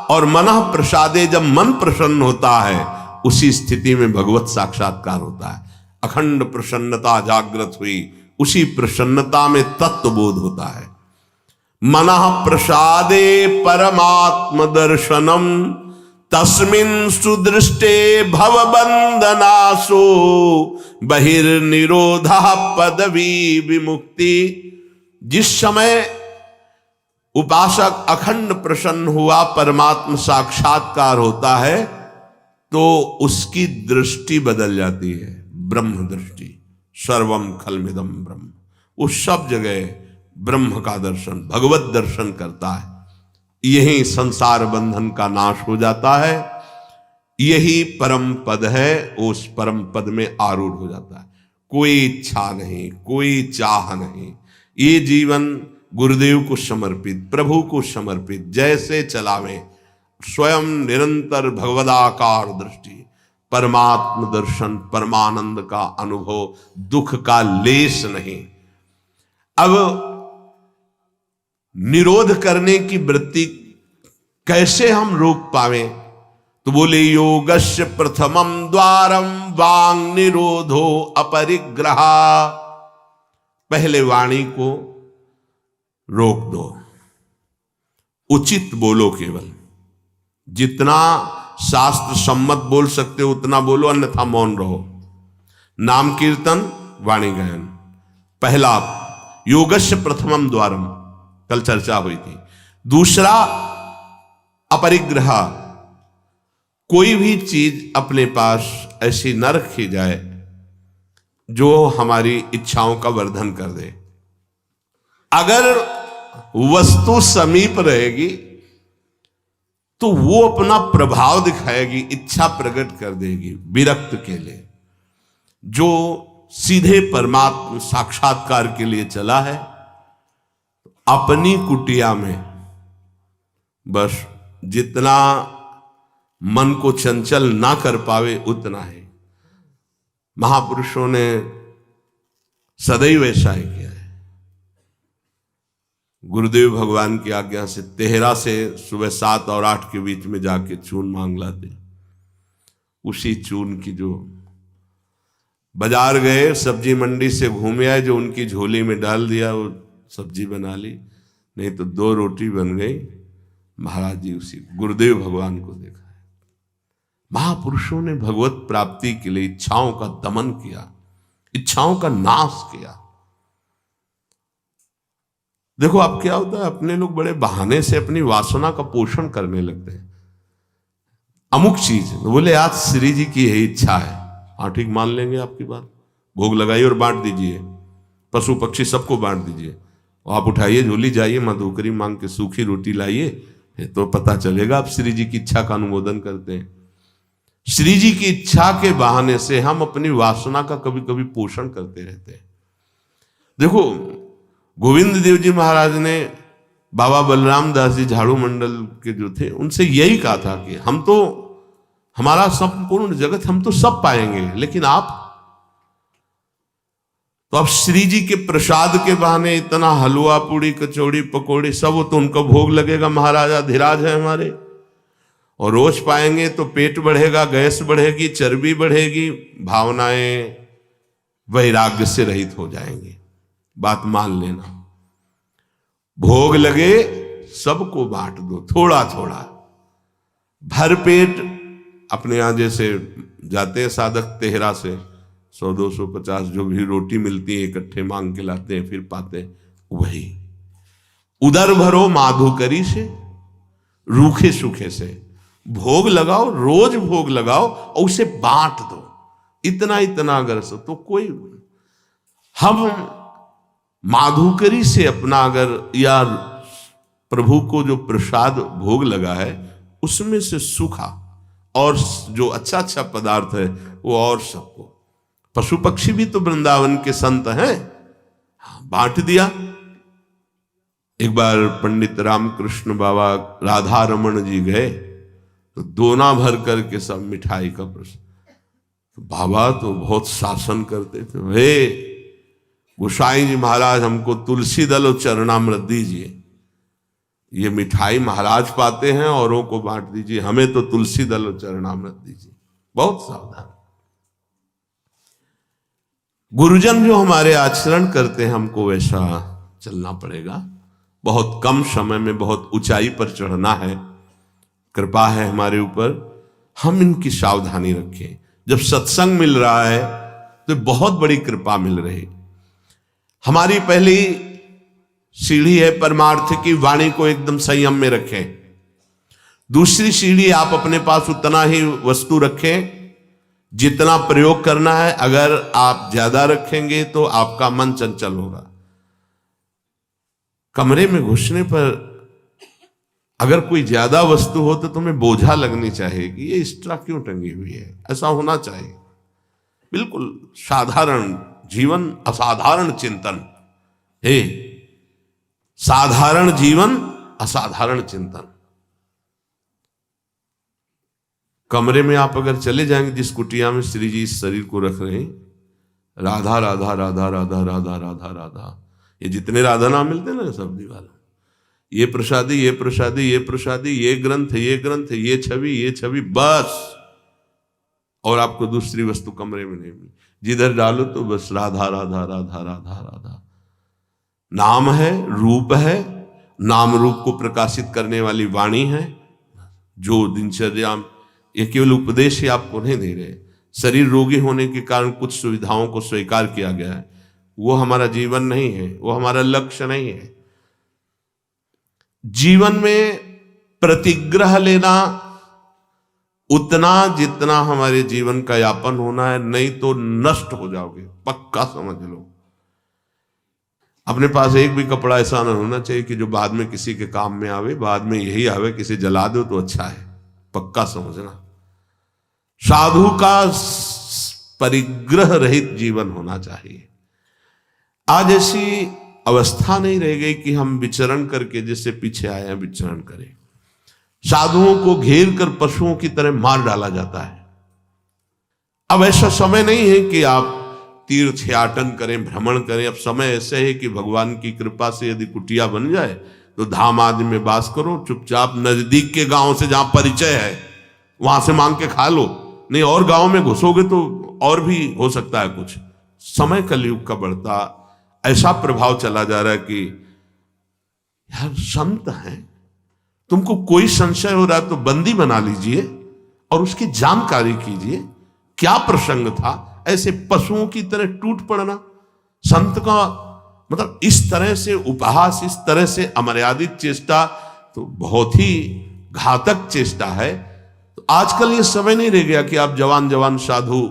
और मनः प्रसादे, जब मन प्रसन्न होता है उसी स्थिति में भगवत साक्षात्कार होता है। अखंड प्रसन्नता जागृत हुई, उसी प्रसन्नता में तत्वबोध होता है। मनः प्रसादे परमात्म दर्शनम, तस्मिन् सुदृष्टे भवबंधनासो, बहिर्निरोधः पदवी विमुक्ति। जिस समय उपासक अखंड प्रसन्न हुआ, परमात्म साक्षात्कार होता है, तो उसकी दृष्टि बदल जाती है, ब्रह्म दृष्टि। सर्वम खलमिदम ब्रह्म, उस सब जगह ब्रह्म का दर्शन, भगवत दर्शन करता है। यही संसार बंधन का नाश हो जाता है, यही परम पद है, उस परम पद में आरूढ़ हो जाता है। कोई इच्छा नहीं, कोई चाह नहीं, ये जीवन गुरुदेव को समर्पित, प्रभु को समर्पित, जैसे चलावे, स्वयं निरंतर भगवदाकार दृष्टि, परमात्म दर्शन, परमानंद का अनुभव, दुख का लेश नहीं। अब निरोध करने की वृत्ति कैसे हम रोक पावे, तो बोले योगस्य प्रथमम द्वारम वांग निरोधो अपरिग्रह। पहले वाणी को रोक दो, उचित बोलो केवल, जितना शास्त्र सम्मत बोल सकते हो उतना बोलो, अन्यथा मौन रहो। नाम कीर्तन, वाणी गायन, पहला योगस्य प्रथमम द्वारम, कल चर्चा हुई थी। दूसरा अपरिग्रह, कोई भी चीज अपने पास ऐसी न रखी जाए जो हमारी इच्छाओं का वर्धन कर दे। अगर वस्तु समीप रहेगी तो वो अपना प्रभाव दिखाएगी, इच्छा प्रकट कर देगी विरक्त के लिए। जो सीधे परमात्मा साक्षात्कार के लिए चला है, अपनी कुटिया में बस जितना मन को चंचल ना कर पावे उतना है। महापुरुषों ने सदैव ऐसा ही किया है। गुरुदेव भगवान की आज्ञा से तेहरा से सुबह 7 और 8 के बीच में जाके चून मांग लाते। उसी चून की जो बाजार गए, सब्जी मंडी से घूमे आए, जो उनकी झोली में डाल दिया, वो सब्जी बना ली, नहीं तो 2 रोटी बन गई। महाराज जी उसी गुरुदेव भगवान को देखा है। महापुरुषों ने भगवत प्राप्ति के लिए इच्छाओं का दमन किया, इच्छाओं का नाश किया। देखो अब क्या होता है, अपने लोग बड़े बहाने से अपनी वासना का पोषण करने लगते हैं। अमुक चीज बोले आज श्री जी की यही इच्छा है, हाँ ठीक मान लेंगे आपकी बात, भोग लगाइए और बांट दीजिए, पशु पक्षी सबको बांट दीजिए। आप उठाइए झोली, जाइए मधुकरी मांग के सूखी रोटी लाइए, तो पता चलेगा आप श्री जी की इच्छा का अनुमोदन करते हैं। श्री जी की इच्छा के बहाने से हम अपनी वासना का कभी कभी पोषण करते रहते हैं। देखो गोविंद देव जी महाराज ने बाबा बलराम दास जी झाड़ू मंडल के जो थे, उनसे यही कहा था कि हम तो, हमारा संपूर्ण जगत हम तो सब पाएंगे, लेकिन आप तो अब श्री जी के प्रसाद के बहाने इतना हलवा पूड़ी कचौड़ी पकौड़ी सब, वो तो उनका भोग लगेगा, महाराजा धीराज है हमारे, और रोज पाएंगे तो पेट बढ़ेगा, गैस बढ़ेगी, चर्बी बढ़ेगी, भावनाएं वैराग्य से रहित हो जाएंगी। बात मान लेना, भोग लगे सबको बांट दो, थोड़ा थोड़ा, भर पेट। अपने यहां जैसे जाते हैं साधक तेहरा से 100 200 50 जो भी रोटी मिलती है इकट्ठे मांग के लाते हैं, फिर पाते हैं, वही उदर भरो माधुकरी से, रूखे सूखे से भोग लगाओ, रोज भोग लगाओ और उसे बांट दो, इतना इतना अगर सो तो कोई। हम माधुकरी से अपना अगर, या प्रभु को जो प्रसाद भोग लगा है उसमें से सूखा और जो अच्छा अच्छा पदार्थ है वो और सबको, पशु पक्षी भी तो वृंदावन के संत हैं, बांट दिया। एक बार पंडित रामकृष्ण बाबा राधा रमन जी गए तो दोना भर करके सब मिठाई का प्रसाद, बाबा तो बहुत शासन करते थे, हे गोसाई जी महाराज हमको तुलसी दल और चरणामृत दीजिए, ये मिठाई महाराज पाते हैं औरों को बांट दीजिए, हमें तो तुलसी दल और चरणामृत दीजिए। बहुत सावधान। गुरुजन जो हमारे आचरण करते हैं हमको वैसा चलना पड़ेगा। बहुत कम समय में बहुत ऊंचाई पर चढ़ना है, कृपा है हमारे ऊपर, हम इनकी सावधानी रखें। जब सत्संग मिल रहा है तो बहुत बड़ी कृपा मिल रही। हमारी पहली सीढ़ी है परमार्थ की, वाणी को एकदम संयम में रखें। दूसरी सीढ़ी, आप अपने पास उतना ही वस्तु रखें जितना प्रयोग करना है। अगर आप ज्यादा रखेंगे तो आपका मन चंचल होगा। कमरे में घुसने पर अगर कोई ज्यादा वस्तु हो तो तुम्हें बोझा लगनी चाहिए कि ये एक्स्ट्रा क्यों टंगी हुई है, ऐसा होना चाहिए। बिल्कुल साधारण जीवन, असाधारण चिंतन। हे साधारण जीवन, असाधारण चिंतन। कमरे में आप अगर चले जाएंगे, जिस कुटिया में श्री जी इस शरीर को रख रहे हैं, राधा राधा राधा राधा राधा राधा राधा, ये जितने राधा नाम मिलते हैं ना सब दीवार, ये प्रसादी ये प्रसादी ये प्रसादी, ये ग्रंथ ये ग्रंथ, ये छवि बस, और आपको दूसरी वस्तु कमरे में नहीं मिली। जिधर डालो तो बस राधा राधा राधा राधा राधा। नाम है, रूप है, नाम रूप को प्रकाशित करने वाली वाणी है, जो दिनचर्या, ये केवल उपदेश ही आपको नहीं दे रहे, शरीर रोगी होने के कारण कुछ सुविधाओं को स्वीकार किया गया है, वो हमारा जीवन नहीं है, वो हमारा लक्ष्य नहीं है। जीवन में प्रतिग्रह लेना उतना जितना हमारे जीवन का यापन होना है, नहीं तो नष्ट हो जाओगे, पक्का समझ लो। अपने पास एक भी कपड़ा ऐसा ना होना चाहिए कि जो बाद में किसी के काम में आवे, बाद में यही आवे किसी जला दो तो अच्छा है, पक्का समझना। साधु का परिग्रह रहित जीवन होना चाहिए। आज ऐसी अवस्था नहीं रह गई कि हम विचरण करके, जैसे पीछे आए हैं विचरण करें। साधुओं को घेर कर पशुओं की तरह मार डाला जाता है। अब ऐसा समय नहीं है कि आप तीर्थयाटन करें, भ्रमण करें। अब समय ऐसे है कि भगवान की कृपा से यदि कुटिया बन जाए तो धाम आदि में वास करो, चुपचाप नजदीक के गांव से जहां परिचय है वहां से मांग के खा लो, नहीं और गांव में घुसोगे तो और भी हो सकता है कुछ। समय कलयुग का बढ़ता ऐसा प्रभाव चला जा रहा है कि यार संत हैं, तुमको कोई संशय हो रहा है तो बंदी बना लीजिए और उसकी जानकारी कीजिए क्या प्रसंग था। ऐसे पशुओं की तरह टूट पड़ना, संत का मतलब इस तरह से उपहास, इस तरह से अमर्यादित चेष्टा तो बहुत ही घातक चेष्टा है। तो आजकल ये समय नहीं रह गया कि आप जवान जवान साधु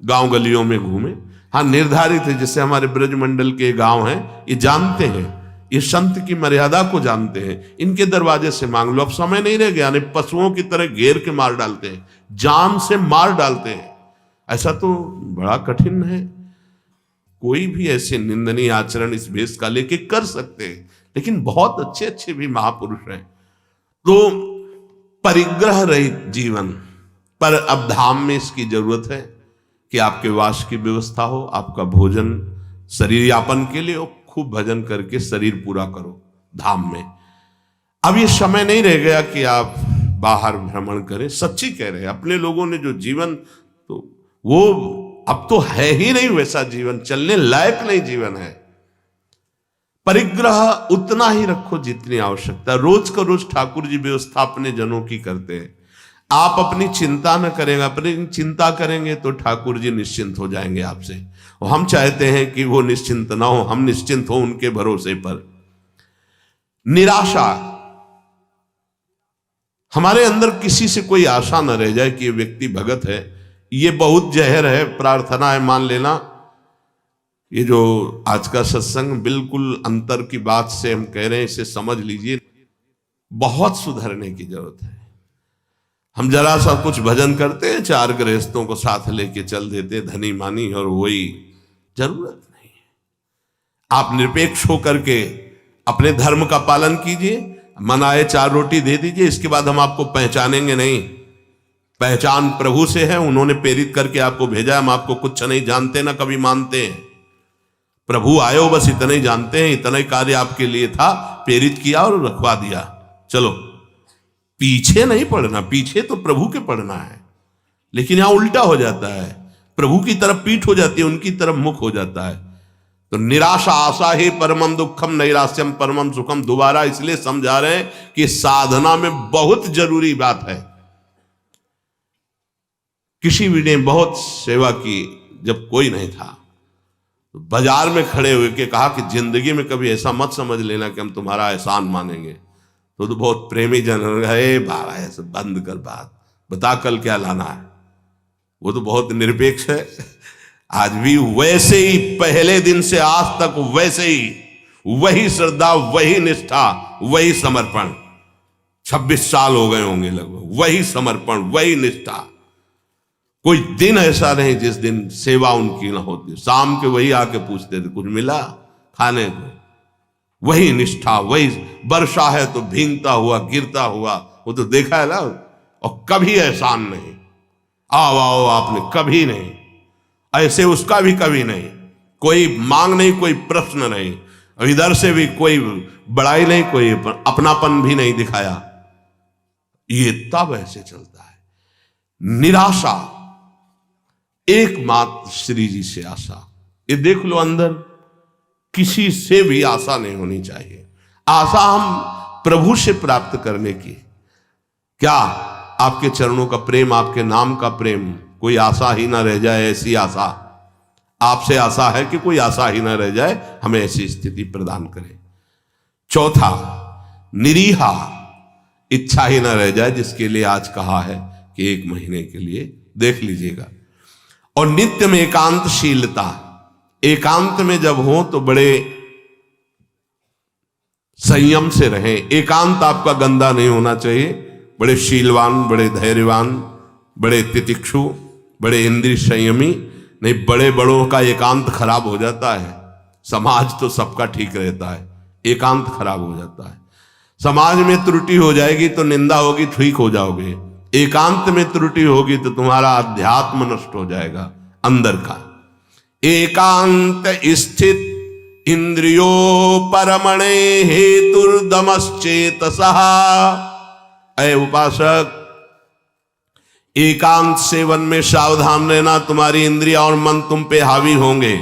गांव गलियों में घूमे। हाँ, निर्धारित है, जैसे हमारे ब्रजमंडल के गांव हैं, ये जानते हैं, ये संत की मर्यादा को जानते हैं, इनके दरवाजे से मांग लो। अब समय नहीं रह गया, नहीं पशुओं की तरह घेर के मार डालते हैं, जान से मार डालते हैं। ऐसा तो बड़ा कठिन है। कोई भी ऐसे निंदनीय आचरण इस भेष का लेके कर सकते हैं, लेकिन बहुत अच्छे अच्छे भी महापुरुष हैं। तो परिग्रह रहित जीवन, पर अब धाम में इसकी जरूरत है कि आपके वास की व्यवस्था हो, आपका भोजन शरीर यापन के लिए हो, खूब भजन करके शरीर पूरा करो धाम में। अब ये समय नहीं रह गया कि आप बाहर भ्रमण करें। सच्ची कह रहे हैं, अपने लोगों ने जो जीवन, तो वो अब तो है ही नहीं वैसा जीवन, चलने लायक नहीं जीवन है। परिग्रह उतना ही रखो जितनी आवश्यकता। रोज का रोज ठाकुर जी व्यवस्था अपने जनों की करते हैं। आप अपनी चिंता न करेंगे, अपनी चिंता करेंगे तो ठाकुर जी निश्चिंत हो जाएंगे आपसे। और हम चाहते हैं कि वो निश्चिंत ना हो, हम निश्चिंत हो उनके भरोसे पर। निराशा, हमारे अंदर किसी से कोई आशा न रह जाए कि ये व्यक्ति भगत है, ये बहुत जहर है, प्रार्थना है, मान लेना। ये जो आज का सत्संग बिल्कुल अंतर की बात से हम कह रहे हैं, इसे समझ लीजिए, बहुत सुधरने की जरूरत है। हम जरा सा कुछ भजन करते हैं, चार गृहस्थों को साथ लेके चल देते, धनी मानी और वही, जरूरत नहीं है। आप निरपेक्ष होकर के अपने धर्म का पालन कीजिए, मन आए चार रोटी दे दीजिए, इसके बाद हम आपको पहचानेंगे नहीं। पहचान प्रभु से है, उन्होंने प्रेरित करके आपको भेजा। हम आपको कुछ नहीं जानते ना कभी मानते हैं। प्रभु आयो बस इतना ही जानते हैं, इतना ही कार्य आपके लिए था, प्रेरित किया और रखवा दिया, चलो। पीछे नहीं पड़ना, पीछे तो प्रभु के पड़ना है। लेकिन यहां उल्टा हो जाता है, प्रभु की तरफ पीठ हो जाती है, उनकी तरफ मुख हो जाता है। तो निराशा आशा ही परमम दुखम, नैराश्यम परमम सुखम। दोबारा इसलिए समझा रहे हैं कि साधना में बहुत जरूरी बात है। किसी भी ने बहुत सेवा की, जब कोई नहीं था तो बाजार में खड़े हुए के कहा कि जिंदगी में कभी ऐसा मत समझ लेना कि हम तुम्हारा एहसान मानेंगे। तो बहुत प्रेमी जन, हे बाबा ऐसे बंद कर बात, बता कल क्या लाना है। वो तो बहुत निरपेक्ष है, आज भी वैसे ही, पहले दिन से आज तक वैसे ही, वही श्रद्धा, वही निष्ठा, वही समर्पण। 26 साल हो गए होंगे लगभग, वही समर्पण, वही निष्ठा। कोई दिन ऐसा नहीं जिस दिन सेवा उनकी ना होती। शाम के वही आके पूछते थे कुछ मिला खाने को, वही निष्ठा, वही। वर्षा है तो भींगता हुआ, गिरता हुआ, वो तो देखा है ना। और कभी एहसान नहीं, आओ आओ आपने, कभी नहीं। ऐसे उसका भी कभी नहीं, कोई मांग नहीं, कोई प्रश्न नहीं, इधर से भी कोई बड़ाई नहीं, कोई अपनापन भी नहीं दिखाया। ये तब ऐसे चलता है। निराशा, एकमात्र श्री जी से आशा। ये देख लो, अंदर किसी से भी आशा नहीं होनी चाहिए। आशा हम प्रभु से प्राप्त करने की। क्या आपके चरणों का प्रेम, आपके नाम का प्रेम, कोई आशा ही ना रह जाए, ऐसी आशा आपसे आशा है कि कोई आशा ही ना रह जाए, हमें ऐसी स्थिति प्रदान करें। चौथा, निरीहा, इच्छा ही ना रह जाए, जिसके लिए आज कहा है कि 1 महीने के लिए देख लीजिएगा। और नित्य में एकांतशीलता, एकांत में जब हो तो बड़े संयम से रहें। एकांत आपका गंदा नहीं होना चाहिए, बड़े शीलवान, बड़े धैर्यवान, बड़े तितिक्षु, बड़े इंद्रिय संयमी। नहीं, बड़े बड़ों का एकांत खराब हो जाता है। समाज तो सबका ठीक रहता है, एकांत खराब हो जाता है। समाज में त्रुटि हो जाएगी तो निंदा होगी, ठीक हो जाओगे। एकांत में त्रुटि होगी तो तुम्हारा अध्यात्म नष्ट हो जाएगा अंदर का। एकांत स्थित इंद्रियो परमणे हेतुर्दमश्चेतसः। ऐ उपासक, एकांत सेवन में सावधान रहना, तुम्हारी इंद्रिया और मन तुम पे हावी होंगे,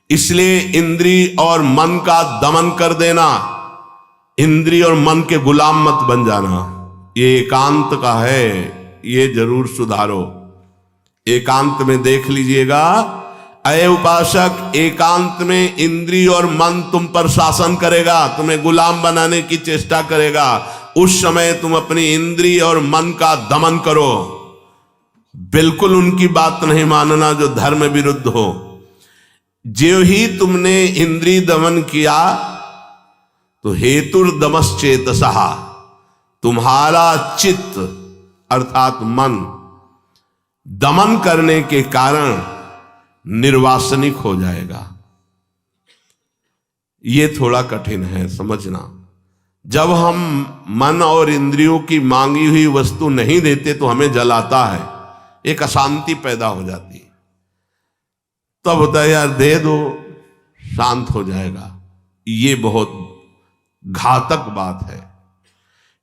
इसलिए इंद्रिय और मन का दमन कर देना, इंद्रिय और मन के गुलाम मत बन जाना। ये एकांत का है, ये जरूर सुधारो। एकांत में देख लीजिएगा, अय उपासक, एकांत में इंद्रिय और मन तुम पर शासन करेगा, तुम्हें गुलाम बनाने की चेष्टा करेगा। उस समय तुम अपनी इंद्रिय और मन का दमन करो, बिल्कुल उनकी बात नहीं मानना जो धर्म विरुद्ध हो। जो ही तुमने इंद्रिय दमन किया तो हेतुर्दमश्चेतसः, तुम्हारा चित्त अर्थात मन दमन करने के कारण निर्वासनिक हो जाएगा। ये थोड़ा कठिन है समझना। जब हम मन और इंद्रियों की मांगी हुई वस्तु नहीं देते तो हमें जलाता है, एक अशांति पैदा हो जाती है। तब होता है यार दे दो, शांत हो जाएगा। ये बहुत घातक बात है।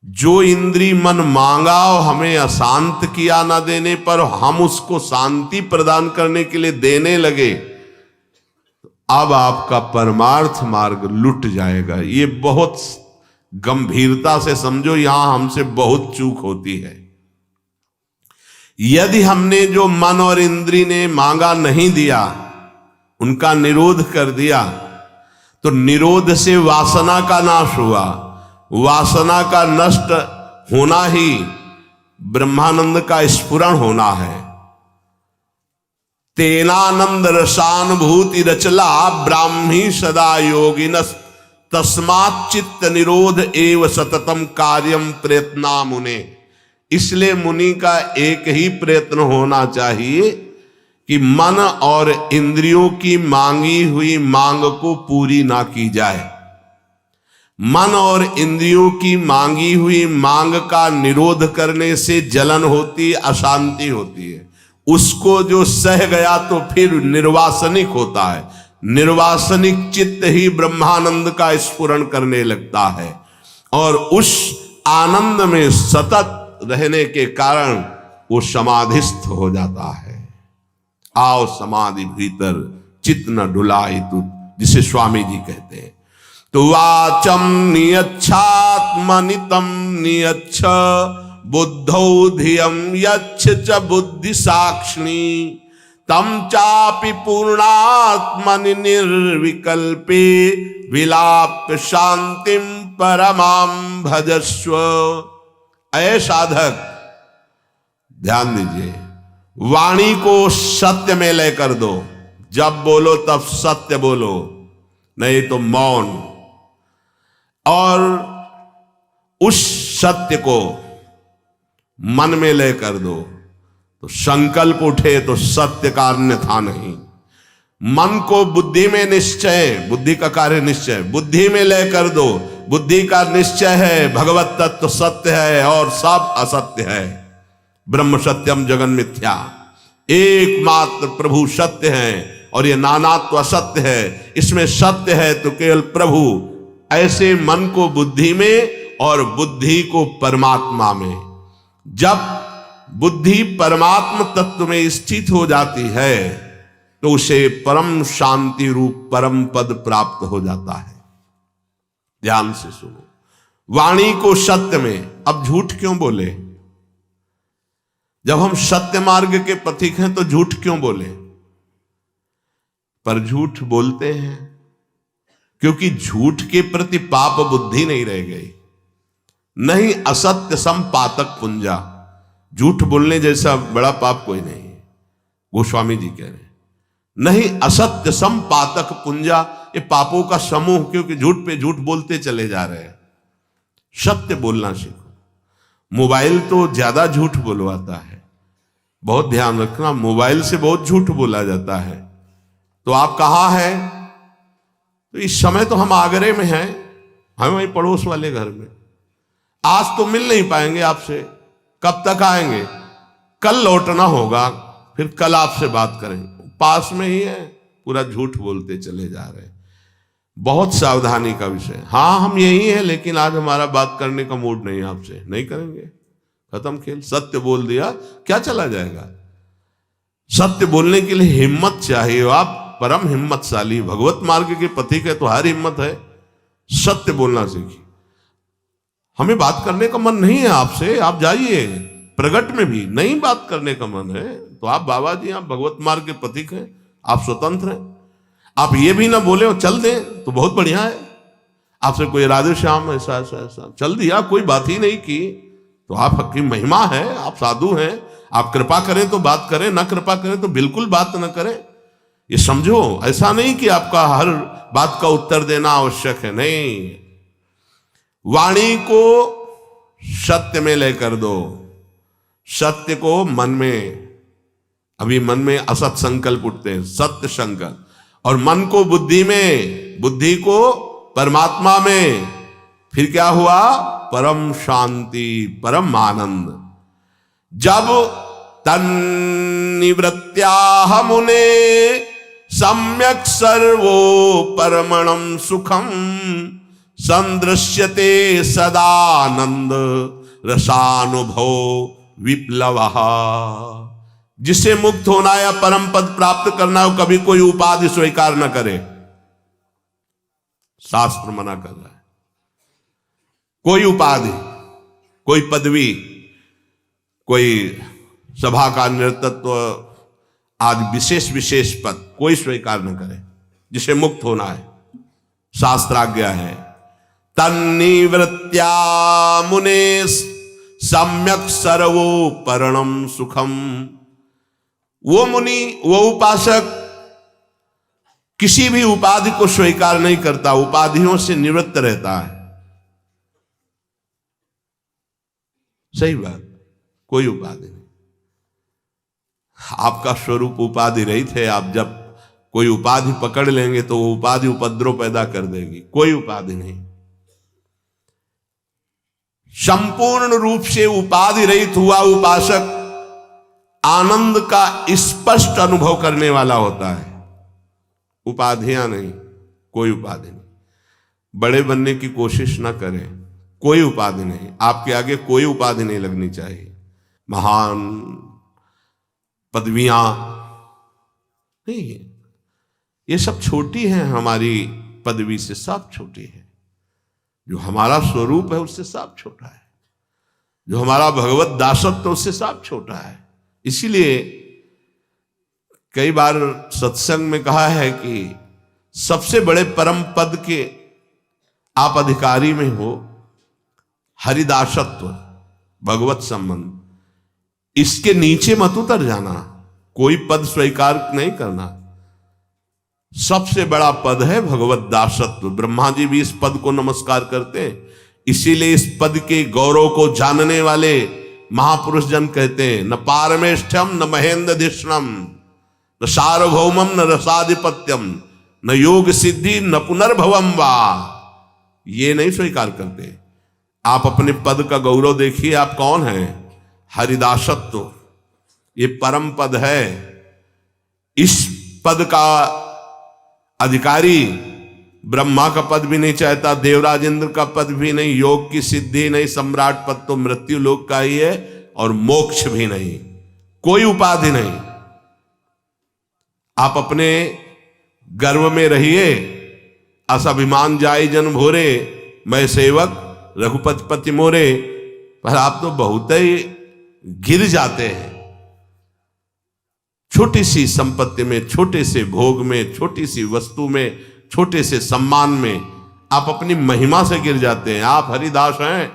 जो इंद्री मन मांगा और हमें अशांत किया ना देने पर हम उसको शांति प्रदान करने के लिए देने लगे, अब आपका परमार्थ मार्ग लुट जाएगा। ये बहुत गंभीरता से समझो, यहां हमसे बहुत चूक होती है। यदि हमने जो मन और इंद्री ने मांगा नहीं दिया, उनका निरोध कर दिया, तो निरोध से वासना का नाश हुआ। वासना का नष्ट होना ही ब्रह्मानंद का स्फुरण होना है। तेनानंद रसानुभूति रचला ब्राह्मी सदा योगिनस्, तस्मात् चित्त निरोध एव सततम कार्यम प्रयत्ना मुने। इसलिए मुनि का एक ही प्रयत्न होना चाहिए कि मन और इंद्रियों की मांगी हुई मांग को पूरी ना की जाए। मन और इंद्रियों की मांगी हुई मांग का निरोध करने से जलन होती, अशांति होती है। उसको जो सह गया तो फिर निर्वासनिक होता है। निर्वासनिक चित्त ही ब्रह्मानंद का स्फुरण करने लगता है और उस आनंद में सतत रहने के कारण वो समाधिस्थ हो जाता है। आओ समाधि भीतर, चित्त न डुलाई तू, जिसे स्वामी जी कहते हैं। तो वाचम नियच्छात्मनितम नियच्छ बुद्धौ धियम यच्छ च बुद्धि साक्षिणी, तम चापि पूर्णात्मनि निर्विकल्पे विलाप्य शांतिम परमाम भजस्व। ऐ साधक, ध्यान दीजिए, वाणी को सत्य में लय कर दो। जब बोलो तब सत्य बोलो, नहीं तो मौन। और उस सत्य को मन में लय कर दो, तो संकल्प उठे तो सत्य का अन्यथा नहीं। मन को बुद्धि में निश्चय, बुद्धि का कार्य निश्चय, बुद्धि में लय कर दो। बुद्धि का निश्चय है भगवत तत्व सत्य है और सब असत्य है। ब्रह्म सत्यम जगन मिथ्या, एकमात्र प्रभु सत्य है और ये नानात्व असत्य है। इसमें सत्य है तो केवल प्रभु। ऐसे मन को बुद्धि में और बुद्धि को परमात्मा में। जब बुद्धि परमात्म तत्व में स्थित हो जाती है तो उसे परम शांति रूप परम पद प्राप्त हो जाता है। ध्यान से सुनो, वाणी को सत्य में। अब झूठ क्यों बोले? जब हम सत्य मार्ग के पथिक हैं तो झूठ क्यों बोले? पर झूठ बोलते हैं क्योंकि झूठ के प्रति पाप बुद्धि नहीं रह गई। नहीं असत्य सम पातक पुंजा, झूठ बोलने जैसा बड़ा पाप कोई नहीं है। गोस्वामी जी कह रहे हैं नहीं असत्य सम पातक पुंजा, ये पापों का समूह, क्योंकि झूठ पे झूठ बोलते चले जा रहे हैं। सत्य बोलना सीखो। मोबाइल तो ज्यादा झूठ बुलवाता है, बहुत ध्यान रखना, मोबाइल से बहुत झूठ बोला जाता है। तो आप कहाँ हैं? तो इस समय तो हम आगरे में हैं, हम वहीं पड़ोस वाले घर में। आज तो मिल नहीं पाएंगे आपसे, कब तक आएंगे? कल लौटना होगा, फिर कल आपसे बात करेंगे। पास में ही है, पूरा झूठ बोलते चले जा रहे हैं। बहुत सावधानी का विषय। हाँ हम यही हैं, लेकिन आज हमारा बात करने का मूड नहीं, आपसे नहीं करेंगे, खत्म खेल। सत्य बोल दिया, क्या चला जाएगा? सत्य बोलने के लिए हिम्मत चाहिए। आप परम हिम्मतशाली भगवत मार्ग के पथिक है तो हर हिम्मत है। सत्य बोलना सीखिए। हमें बात करने का मन नहीं है आपसे, आप जाइए। प्रगट में भी नहीं बात करने का मन है तो आप बाबा जी, आप भगवत मार्ग के पथिक हैं, आप स्वतंत्र हैं। आप ये भी ना बोले और चल दें तो बहुत बढ़िया है। आपसे कोई राधे श्याम ऐसा ऐसा ऐसा चल दिया, कोई बात ही नहीं की, तो आपकी महिमा है, आप साधु हैं। आप कृपा करें तो बात करें, ना कृपा करें तो बिल्कुल बात ना करें। ये समझो, ऐसा नहीं कि आपका हर बात का उत्तर देना आवश्यक है, नहीं। वाणी को सत्य में लेकर दो, सत्य को मन में। अभी मन में असत संकल्प उठते हैं, सत्य संकल्प, और मन को बुद्धि में, बुद्धि को परमात्मा में। फिर क्या हुआ? परम शांति, परम आनंद। जब तन्निवृत्त्याह मुने सम्यक सर्वो परमणम सुखम संदृश्यते सदानंद रसानुभव विप्लवः। जिसे मुक्त होना या परम पद प्राप्त करना हो, कभी कोई उपाधि स्वीकार न करे। शास्त्र मना कर रहा है। कोई उपाधि, कोई पदवी, कोई सभा का नेतृत्व, आज विशेष विशेष पद कोई स्वीकार न करे। जिसे मुक्त होना है, शास्त्राज्ञा है। तन्निवृत्त्या मुने सम्यक सर्वो परमं सुखम। वो मुनि, वो उपासक किसी भी उपाधि को स्वीकार नहीं करता, उपाधियों से निवृत्त रहता है। सही बात, कोई उपाधि नहीं। आपका स्वरूप उपाधि रहित है। आप जब कोई उपाधि पकड़ लेंगे तो वो उपाधि उपद्रव पैदा कर देगी। कोई उपाधि नहीं। संपूर्ण रूप से उपाधि रहित हुआ उपासक आनंद का स्पष्ट अनुभव करने वाला होता है। उपाधियां नहीं, कोई उपाधि नहीं। बड़े बनने की कोशिश ना करें, कोई उपाधि नहीं। आपके आगे कोई उपाधि नहीं लगनी चाहिए। महान पदवियां नहीं है, ये सब छोटी हैं हमारी पदवी से, सब छोटी है। जो हमारा स्वरूप है उससे सब छोटा है। जो हमारा भगवत दासत्व उससे सब छोटा है। इसीलिए कई बार सत्संग में कहा है कि सबसे बड़े परम पद के आप अधिकारी में हो, हरिदासत्व, भगवत संबंध। इसके नीचे मत उतर जाना, कोई पद स्वीकार नहीं करना। सबसे बड़ा पद है भगवत दासत्व। ब्रह्मा जी भी इस पद को नमस्कार करते हैं। इसीलिए इस पद के गौरव को जानने वाले महापुरुष जन कहते हैं, न पारमेष्ठ्यम न महेंद्रधिष्णम न सार्वभौमम न रसाधिपत्यम न योग सिद्धि न पुनर्भवम वा। ये नहीं स्वीकार करते। आप अपने पद का गौरव देखिए, आप कौन हैं? हरिदासत्व, ये परम पद है। इस पद का अधिकारी ब्रह्मा का पद भी नहीं चाहता, देवराज इंद्र का पद भी नहीं, योग की सिद्धि नहीं, सम्राट पद तो मृत्यु लोक का ही है, और मोक्ष भी नहीं, कोई उपाधि नहीं। आप अपने गर्व में रहिए। अस अभिमान जाय जन भोरे, मैं सेवक रघुपति पति मोरे। पर आप तो बहुत ही गिर जाते हैं। छोटी सी संपत्ति में, छोटे से भोग में, छोटी सी वस्तु में, छोटे से सम्मान में आप अपनी महिमा से गिर जाते हैं। आप हरिदास हैं,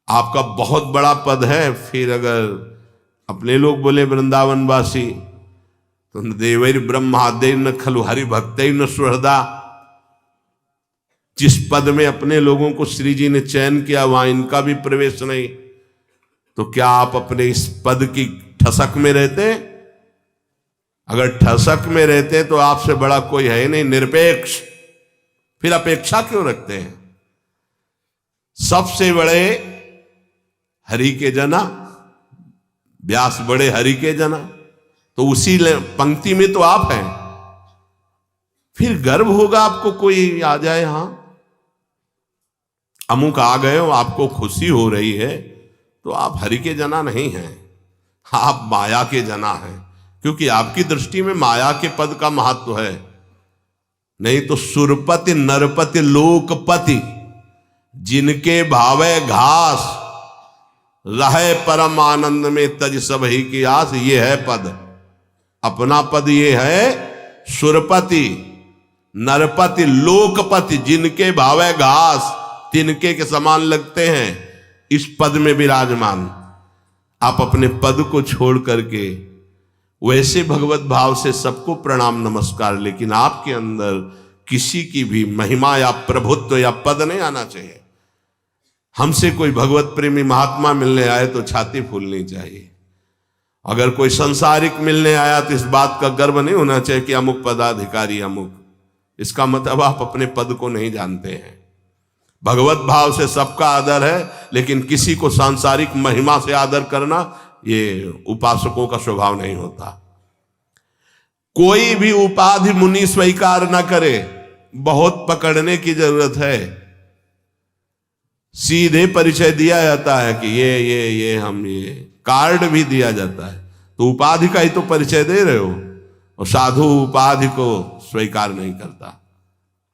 आपका बहुत बड़ा पद है, फिर अगर अपने लोग बोले वृंदावनवासी तो देवैर ब्रह्मादेन खलु हरि भक्तैन सुहृदा, जिस पद में अपने लोगों को श्री जी ने चयन किया वहां इनका भी प्रवेश नहीं, तो क्या आप अपने इस पद की ठसक में रहते? अगर ठसक में रहते तो आपसे बड़ा कोई है ही नहीं, निरपेक्ष, फिर अपेक्षा क्यों रखते हैं? सबसे बड़े हरि के जना, व्यास बड़े हरि के जना, तो उसी पंक्ति में तो आप हैं। फिर गर्व होगा आपको कोई आ जाए, हां अमुक आ गए हो, आपको खुशी हो रही है, तो आप हरि के जना नहीं हैं, आप माया के जना हैं, क्योंकि आपकी दृष्टि में माया के पद का महत्व है। नहीं तो सुरपति नरपति लोकपति, जिनके भावे घास, रहे परम आनंद में तज सब ही की आस, ये है पद। अपना पद ये है सुरपति नरपति लोकपति, जिनके भावे घास, तिनके के समान लगते हैं, इस पद में विराजमान। आप अपने पद को छोड़ करके वैसे भगवत भाव से सबको प्रणाम नमस्कार, लेकिन आपके अंदर किसी की भी महिमा या प्रभुत्व या पद नहीं आना चाहिए। हमसे कोई भगवत प्रेमी महात्मा मिलने आए तो छाती फूलनी चाहिए। अगर कोई संसारिक मिलने आया तो इस बात का गर्व नहीं होना चाहिए कि अमुक पदाधिकारी अमुक, इसका मतलब आप अपने पद को नहीं जानते हैं। भगवत भाव से सबका आदर है, लेकिन किसी को सांसारिक महिमा से आदर करना ये उपासकों का स्वभाव नहीं होता। कोई भी उपाधि मुनि स्वीकार न करे, बहुत पकड़ने की जरूरत है। सीधे परिचय दिया जाता है कि ये हम ये कार्ड भी दिया जाता है, तो उपाधि का ही तो परिचय दे रहे हो, और साधु उपाधि को स्वीकार नहीं करता।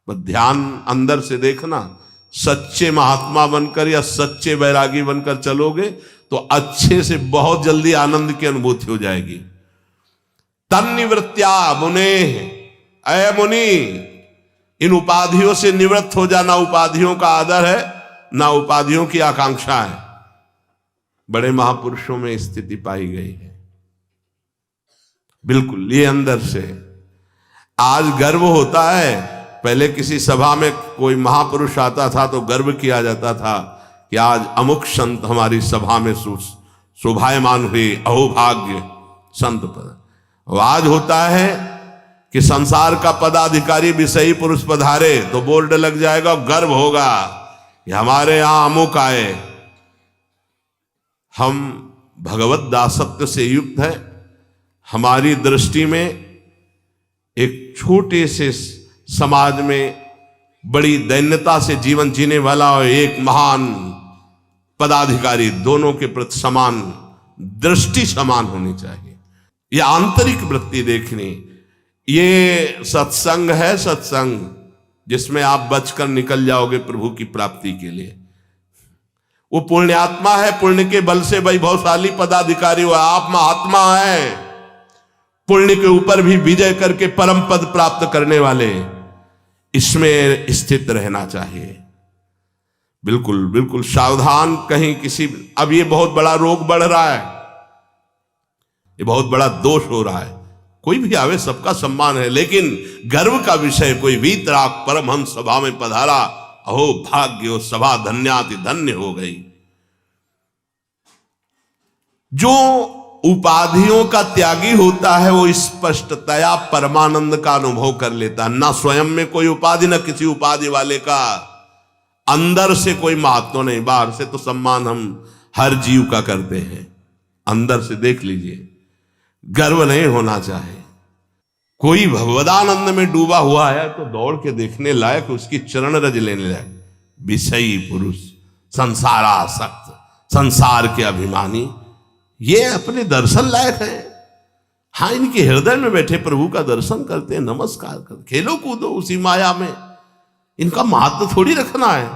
बस ध्यान अंदर से देखना, सच्चे महात्मा बनकर या सच्चे वैरागी बनकर चलोगे तो अच्छे से बहुत जल्दी आनंद की अनुभूति हो जाएगी। तन्निवृत्त्या मुने, अय मुनि, इन उपाधियों से निवृत्त हो जाना। उपाधियों का आदर है ना, उपाधियों की आकांक्षा है। बड़े महापुरुषों में स्थिति पाई गई है। बिल्कुल ये अंदर से आज गर्व होता है। पहले किसी सभा में कोई महापुरुष आता था तो गर्व किया जाता था कि आज अमुक संत हमारी सभा में शोभायमान हुए, अहोभाग्य संत पद। आज होता है कि संसार का पदाधिकारी विषयी पुरुष पधारे तो बोर्ड लग जाएगा, गर्व होगा कि हमारे यहां अमुक आए। हम भगवत दासत्व से युक्त है। हमारी दृष्टि में एक छोटे से समाज में बड़ी दैन्यता से जीवन जीने वाला और एक महान पदाधिकारी, दोनों के प्रति समान दृष्टि समान होनी चाहिए। ये आंतरिक वृत्ति देखनी। ये सत्संग है, सत्संग जिसमें आप बचकर निकल जाओगे प्रभु की प्राप्ति के लिए। वो पुण्यात्मा है, पुण्य के बल से वैभवशाली पदाधिकारी हुआ। आप महात्मा हैं, पुण्य के ऊपर भी विजय करके परम पद प्राप्त करने वाले। इसमें स्थित रहना चाहिए। बिल्कुल बिल्कुल सावधान, कहीं किसी, अब ये बहुत बड़ा रोग बढ़ रहा है, ये बहुत बड़ा दोष हो रहा है। कोई भी आवे सबका सम्मान है, लेकिन गर्व का विषय कोई वीतराग परमहंस सभा में पधारा, अहो भाग्यो सभा धन्याति धन्य हो गई। जो उपाधियों का त्यागी होता है वो स्पष्टतया परमानंद का अनुभव कर लेता है। ना स्वयं में कोई उपाधि, ना किसी उपाधि वाले का। अंदर से कोई महत्व नहीं। बाहर से तो सम्मान हम हर जीव का करते हैं, अंदर से देख लीजिए। गर्व नहीं होना चाहिए। कोई भगवदानंद में डूबा हुआ है तो दौड़ के देखने लायक, उसकी चरण रज लेने लायक। विषयी पुरुष, संसारासक्त, संसार के अभिमानी, ये अपने दर्शन लायक है। हाँ, इनके हृदय में बैठे प्रभु का दर्शन करते हैं, नमस्कार करते, खेलो कूदो उसी माया में। इनका महत्व थोड़ी रखना है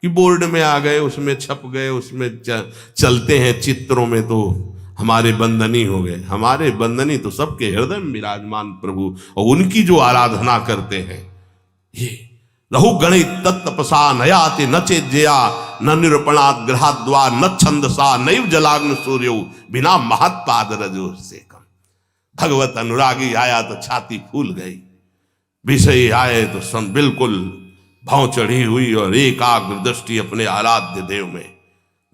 कि बोर्ड में आ गए, उसमें छप गए, उसमें चलते हैं चित्रों में, तो हमारे बंधनी हो गए। हमारे बंधनी तो सबके हृदय में विराजमान प्रभु, और उनकी जो आराधना करते हैं, ये रहु गणित तत्तपसा नयाति न चेज्जया न निरूपणात् ग्रहाद्वा न छंदसा नैव जलाग्न सूर्यो बिना महत्पाद रजो से कम। भगवत अनुरागी आया तो छाती फूल गई, विषय आए तो बिल्कुल भाव चढ़ी हुई और एकाग्र दृष्टि अपने आराध्य देव में।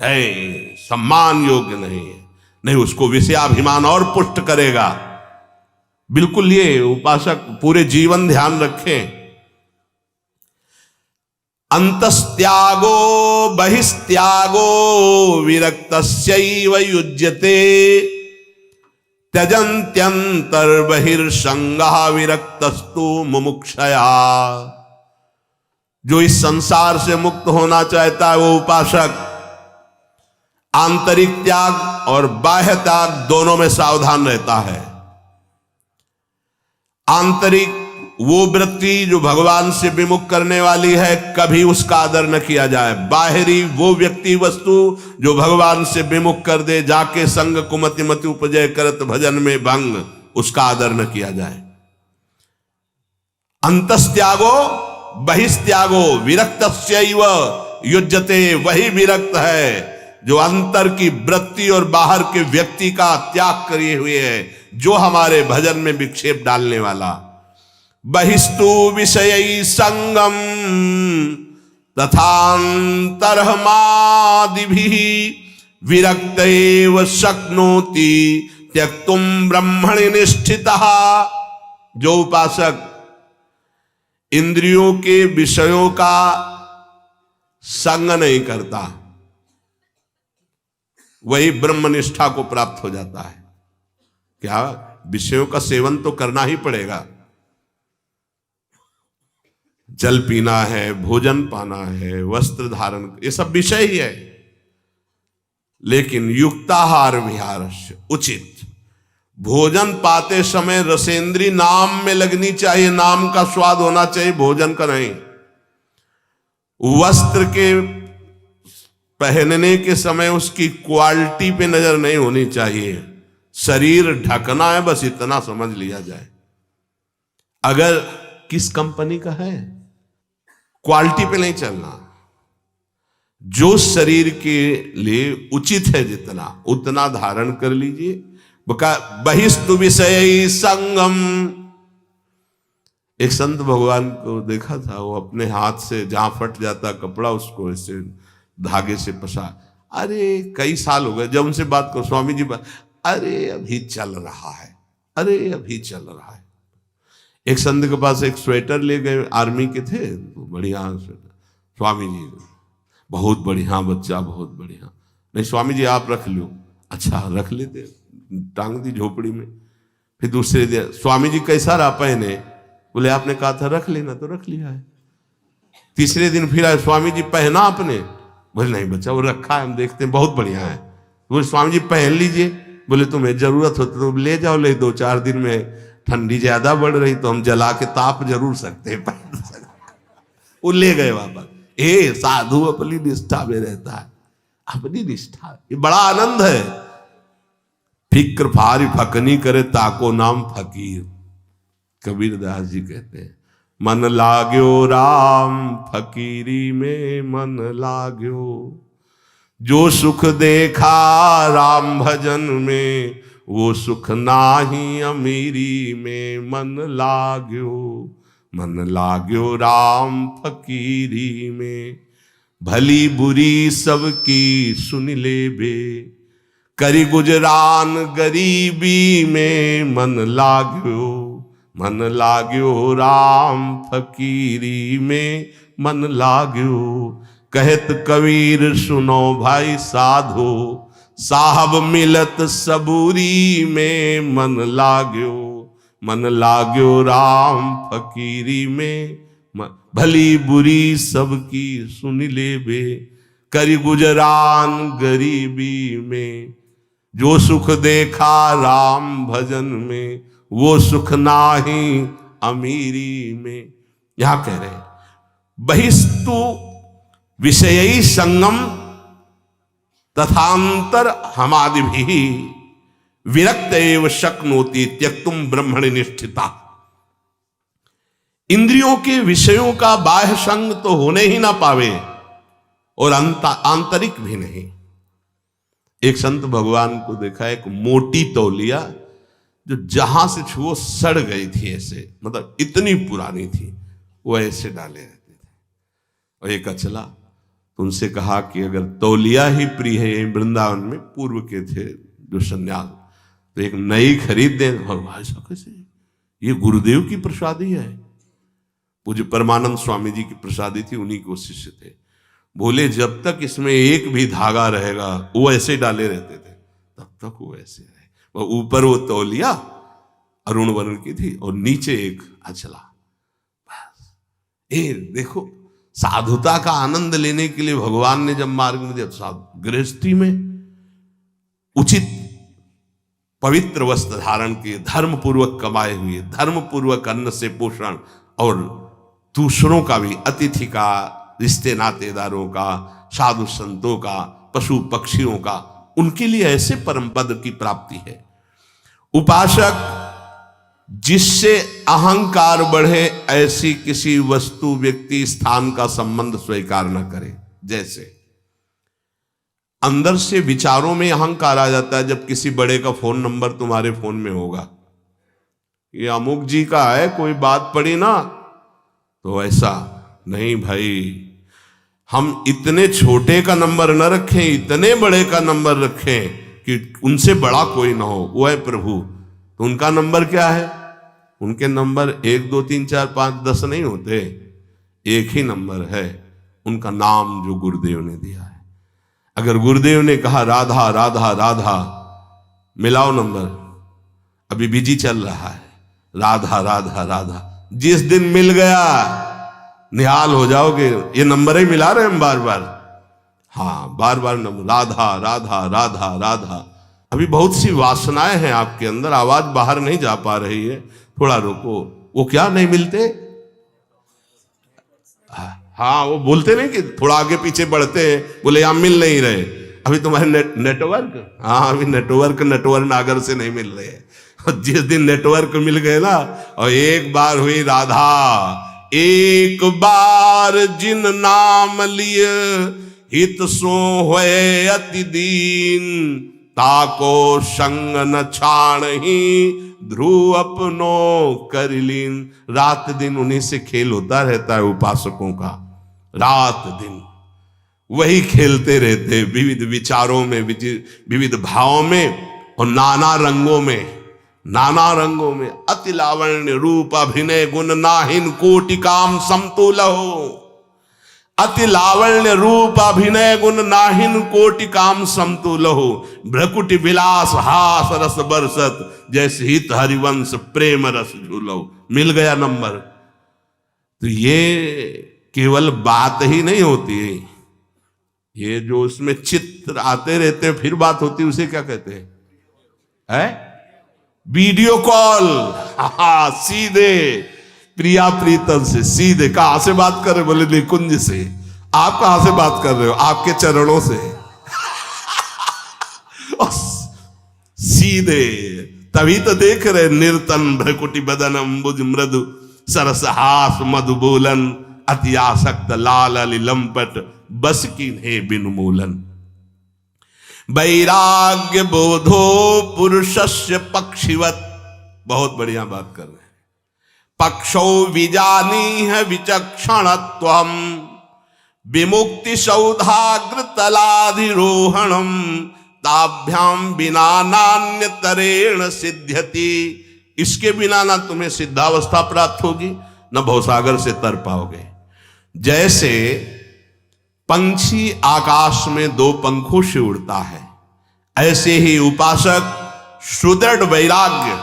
नहीं, सम्मान योग्य नहीं है, नहीं उसको विषयाभिमान और पुष्ट करेगा। बिल्कुल ये उपासक पूरे जीवन ध्यान रखें। अंतस्त्यागो बहिस्त्यागो विरक्तस्यैव युज्यते त्यजन्त्यंतर्बहिर्संगः विरक्तस्तु मुमुक्षया। जो इस संसार से मुक्त होना चाहता है वो उपासक आंतरिक त्याग और बाह्य त्याग दोनों में सावधान रहता है। आंतरिक वो वृत्ति जो भगवान से विमुख करने वाली है, कभी उसका आदर न किया जाए। बाहरी वो व्यक्ति वस्तु जो भगवान से विमुख कर दे, जाके संग कुमति मति उपजय करत भजन में भंग, उसका आदर न किया जाए। अंतस्त्यागो बहिस्त्यागो विरक्तस्यैव युज्यते। वही विरक्त है जो अंतर की वृत्ति और बाहर के व्यक्ति का त्याग किए हुए है, जो हमारे भजन में विक्षेप डालने वाला। बहिस्तु विषय संगम तथांतरमादिभिः विरक्तैव शक्नोति त्यक्तुम ब्रह्मणि निष्ठितः। जो उपासक इंद्रियों के विषयों का संग नहीं करता, वही ब्रह्मनिष्ठा को प्राप्त हो जाता है। क्या विषयों का सेवन तो करना ही पड़ेगा, जल पीना है, भोजन पाना है, वस्त्र धारण, ये सब विषय ही है, लेकिन युक्ताहार विहार उचित। भोजन पाते समय रसेंद्री नाम में लगनी चाहिए, नाम का स्वाद होना चाहिए, भोजन का नहीं। वस्त्र के पहनने के समय उसकी क्वालिटी पे नजर नहीं होनी चाहिए, शरीर ढकना है, बस इतना समझ लिया जाए। अगर किस कंपनी का है, क्वालिटी पे नहीं चलना। जो शरीर के लिए उचित है जितना, उतना धारण कर लीजिए। बहिस्तु विषय संगम। एक संत भगवान को देखा था, वो अपने हाथ से जहां फट जाता कपड़ा उसको ऐसे धागे से पसा। अरे कई साल हो गए जब उनसे बात करो, स्वामी जी अरे अभी चल रहा है, अरे अभी चल रहा है। एक संत के पास एक स्वेटर ले गए, आर्मी के थे, तो बढ़िया स्वेटर। स्वामी जी बहुत बढ़िया बच्चा, बहुत बढ़िया। नहीं स्वामी जी आप रख लो। अच्छा रख लेते, टांग दी झोपड़ी में। फिर दूसरे दिन स्वामी जी कैसा रहा पहने, बोले आपने कहा था रख लेना, तो रख लिया है। तीसरे दिन फिर आए, स्वामी जी पहना आपने, बोले नहीं बच्चा वो रखा है, हम देखते हैं बहुत बढ़िया है। बोले स्वामी जी पहन लीजिए, बोले तुम्हें जरूरत हो तो ले जाओ, ले 2-4 दिन में ठंडी ज्यादा बढ़ रही तो हम जला के ताप जरूर सकते हैं। वो ले गए वापस। ए साधु अपनी निष्ठा में रहता है, अपनी निष्ठा, ये बड़ा आनंद है। फिक्र फारी फकनी करे ताको नाम फकीर। कबीर दास जी कहते हैं, मन लाग्यो राम फकीरी में मन लाग्यो, जो सुख देखा राम भजन में वो सुख नाही अमीरी में मन लाग्यो। मन लाग्यो राम फकीरी में, भली बुरी सबकी सुन ले बे, करी गुजरान गरीबी में मन लाग्यो। मन लाग्यो राम फकीरी में मन लाग्यो। कहत कबीर सुनो भाई साधो, साहब मिलत सबूरी में मन लाग्यो। मन लाग्यो राम फकीरी में, भली बुरी सबकी सुन ले बे, करी गुजरान गरीबी में। जो सुख देखा राम भजन में वो सुख नाही अमीरी में। यहां कह रहे हैं बहिस्तु विषयी संगम तथांतर हमादि भी विरक्त एव शक्नोति त्यक्तुम ब्रह्मणि निष्ठिता। इंद्रियों के विषयों का बाह्य संग तो होने ही ना पावे और आंतरिक भी नहीं। एक संत भगवान को देखा, एक मोटी तौलिया जो जहां से छुओ सड़ गई थी, ऐसे मतलब इतनी पुरानी थी, वो ऐसे डाले रहते थे। और एक अचला, तो उनसे कहा कि अगर तौलिया ही प्रिय है, वृंदावन में पूर्व के थे जो सन्यास, तो एक नई खरीद दें। भगवान ऐसा कैसे, ये गुरुदेव की प्रसादी है। पूज्य परमानंद स्वामी जी की प्रसादी थी, उन्हीं को शिष्य थे। बोले जब तक इसमें एक भी धागा रहेगा, वो ऐसे डाले रहते थे, तब तक वो ऐसे रहे। वो ऊपर वो तौलिया अरुण वर्ण की थी और नीचे एक अचला। बस ये देखो, साधुता का आनंद लेने के लिए भगवान ने जब मार्ग में दिया, गृहस्थी में उचित पवित्र वस्त्र धारण किए, धर्म पूर्वक कमाए हुए, धर्म पूर्वक अन्न से पोषण, और दूसरों का भी, अतिथि का, रिश्ते नातेदारों का, साधु संतों का, पशु पक्षियों का, उनके लिए ऐसे परम पद की प्राप्ति है। उपासक जिससे अहंकार बढ़े ऐसी किसी वस्तु, व्यक्ति, स्थान का संबंध स्वीकार न करे। जैसे अंदर से विचारों में अहंकार आ जाता है जब किसी बड़े का फोन नंबर तुम्हारे फोन में होगा, ये अमुक जी का है, कोई बात पड़ी ना, तो ऐसा नहीं भाई, हम इतने छोटे का नंबर न रखें, इतने बड़े का नंबर रखें कि उनसे बड़ा कोई ना हो, वो है प्रभु। तो उनका नंबर क्या है? उनके नंबर 1 2 3 4 5 10 नहीं होते, एक ही नंबर है, उनका नाम जो गुरुदेव ने दिया है। अगर गुरुदेव ने कहा राधा राधा राधा, मिलाओ नंबर, अभी बिजी चल रहा है, राधा राधा राधा, जिस दिन मिल गया निहाल हो जाओगे। ये नंबर ही मिला रहे हम बार बार, हाँ बार बार नंबर, राधा राधा राधा राधा। अभी बहुत सी वासनाएं हैं आपके अंदर, आवाज बाहर नहीं जा पा रही है, थोड़ा रुको। वो क्या नहीं मिलते? हाँ, वो बोलते नहीं कि थोड़ा आगे पीछे बढ़ते हैं, बोले यहां मिल नहीं रहे, अभी तुम्हारे नेटवर्क, हाँ अभी नेटवर्क नागर से नहीं मिल रहे हैं। जिस दिन नेटवर्क मिल गए ना, और एक बार हुई राधा, एक बार जिन नाम लिए हित सो होए अति दीन, ताको संग न छाण ही ध्रुव अपनो कर लीन। रात दिन उन्हीं से खेल होता रहता है उपासकों का, रात दिन वही खेलते रहते, विविध विचारों में, विविध भावों में और नाना रंगों में, नाना रंगों में। अति लावण्य रूप अभिनय गुण नाहिन कोटि काम समतुल हो। अति लावण्य रूप अभिनय गुण नाहिन कोटि काम समतुल हो। भ्रकुटि विलास हास रस बरसत, जैसे हित हरिवंश प्रेम रस झूलो। मिल गया नंबर। तो ये केवल बात ही नहीं होती है, ये जो उसमें चित्र आते रहते हैं फिर बात होती है, उसे क्या कहते हैं? Video call. हाँ, सीधे प्रिया प्रीतम से सीधे। कहां से बात कर रहे? बोले निकुंज से। आप कहां से बात कर रहे हो? आपके चरणों से। सीधे। तभी तो देख रहे, निर्तन भ्रकुटि बदन अम्बुज मृदु सरसहास मधु बोलन, अति आसक्त लाल अली लंपट बस की ने बिन मूलन। वैराग्य बोधो पुरुषस्य पक्षिवत। बहुत बढ़िया बात कर रहे हैं। पक्षो विजानी है विचक्षणत्वम, विमुक्ति सौधाग्र तलाधिरोहणम, ताभ्याम बिना नान्य तरेण सिद्ध्यति। इसके बिना ना तुम्हें सिद्धावस्था प्राप्त होगी, न भवसागर से तर पाओगे। जैसे पंछी आकाश में 2 पंखों से उड़ता है, ऐसे ही उपासक सुदृढ़ वैराग्य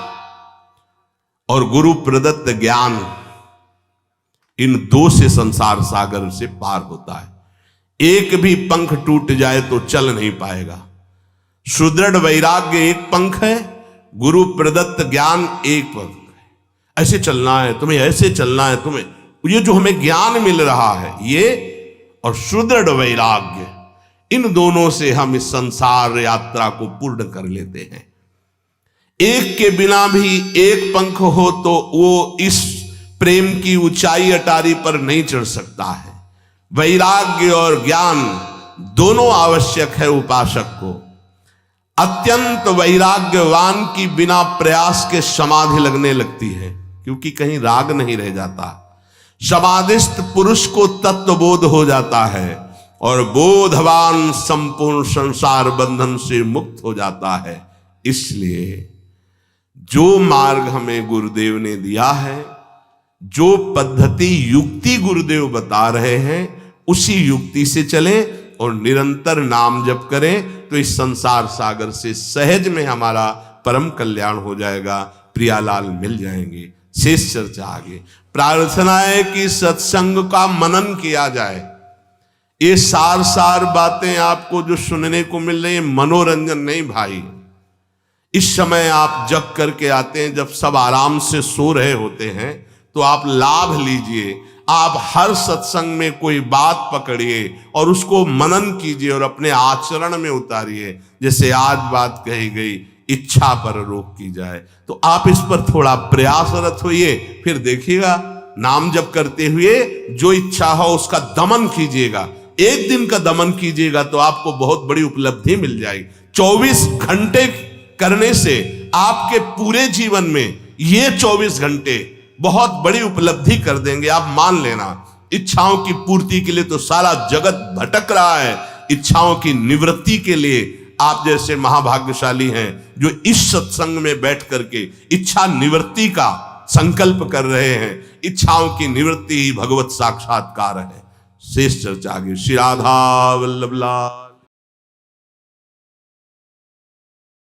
और गुरु प्रदत्त ज्ञान, इन 2 से संसार सागर से पार होता है। एक भी पंख टूट जाए तो चल नहीं पाएगा। सुदृढ़ वैराग्य एक पंख है, गुरु प्रदत्त ज्ञान एक पंख है। ऐसे चलना है तुम्हें, ऐसे चलना है तुम्हें। ये जो हमें ज्ञान मिल रहा है, ये और सुदृढ़ वैराग्य, इन दोनों से हम इस संसार यात्रा को पूर्ण कर लेते हैं। एक के बिना भी एक पंख हो तो वो इस प्रेम की ऊंचाई अटारी पर नहीं चढ़ सकता है। वैराग्य और ज्ञान दोनों आवश्यक है उपासक को। अत्यंत वैराग्यवान की बिना प्रयास के समाधि लगने लगती है, क्योंकि कहीं राग नहीं रह जाता। समाधिस्थ पुरुष को तत्वबोध हो जाता है और बोधवान संपूर्ण संसार बंधन से मुक्त हो जाता है। इसलिए जो मार्ग हमें गुरुदेव ने दिया है, जो पद्धति युक्ति गुरुदेव बता रहे हैं, उसी युक्ति से चलें और निरंतर नाम जप करें तो इस संसार सागर से सहज में हमारा परम कल्याण हो जाएगा, प्रियालाल मिल जाएंगे। शेष चर्चा आगे। प्रार्थना है कि सत्संग का मनन किया जाए। ये सार बातें आपको जो सुनने को मिल रही है, मनोरंजन नहीं भाई। इस समय आप जग करके आते हैं, जब सब आराम से सो रहे होते हैं, तो आप लाभ लीजिए। आप हर सत्संग में कोई बात पकड़िए और उसको मनन कीजिए और अपने आचरण में उतारिए। जैसे आज बात कही गई, इच्छा पर रोक की जाए, तो आप इस पर थोड़ा प्रयासरत होइए। फिर देखिएगा, नाम जप करते हुए जो इच्छा हो उसका दमन कीजिएगा। एक दिन का दमन कीजिएगा तो आपको बहुत बड़ी उपलब्धि मिल जाएगी। 24 घंटे करने से आपके पूरे जीवन में ये 24 घंटे बहुत बड़ी उपलब्धि कर देंगे, आप मान लेना। इच्छाओं की पूर्ति के लिए तो सारा जगत भटक रहा है, इच्छाओं की निवृत्ति के लिए आप जैसे महाभाग्यशाली हैं जो इस सत्संग में बैठ करके इच्छा निवृत्ति का संकल्प कर रहे हैं। इच्छाओं की निवृत्ति ही भगवत साक्षात्कार है। शेष चर्चा आगे। श्री राधा वल्लभ लाल।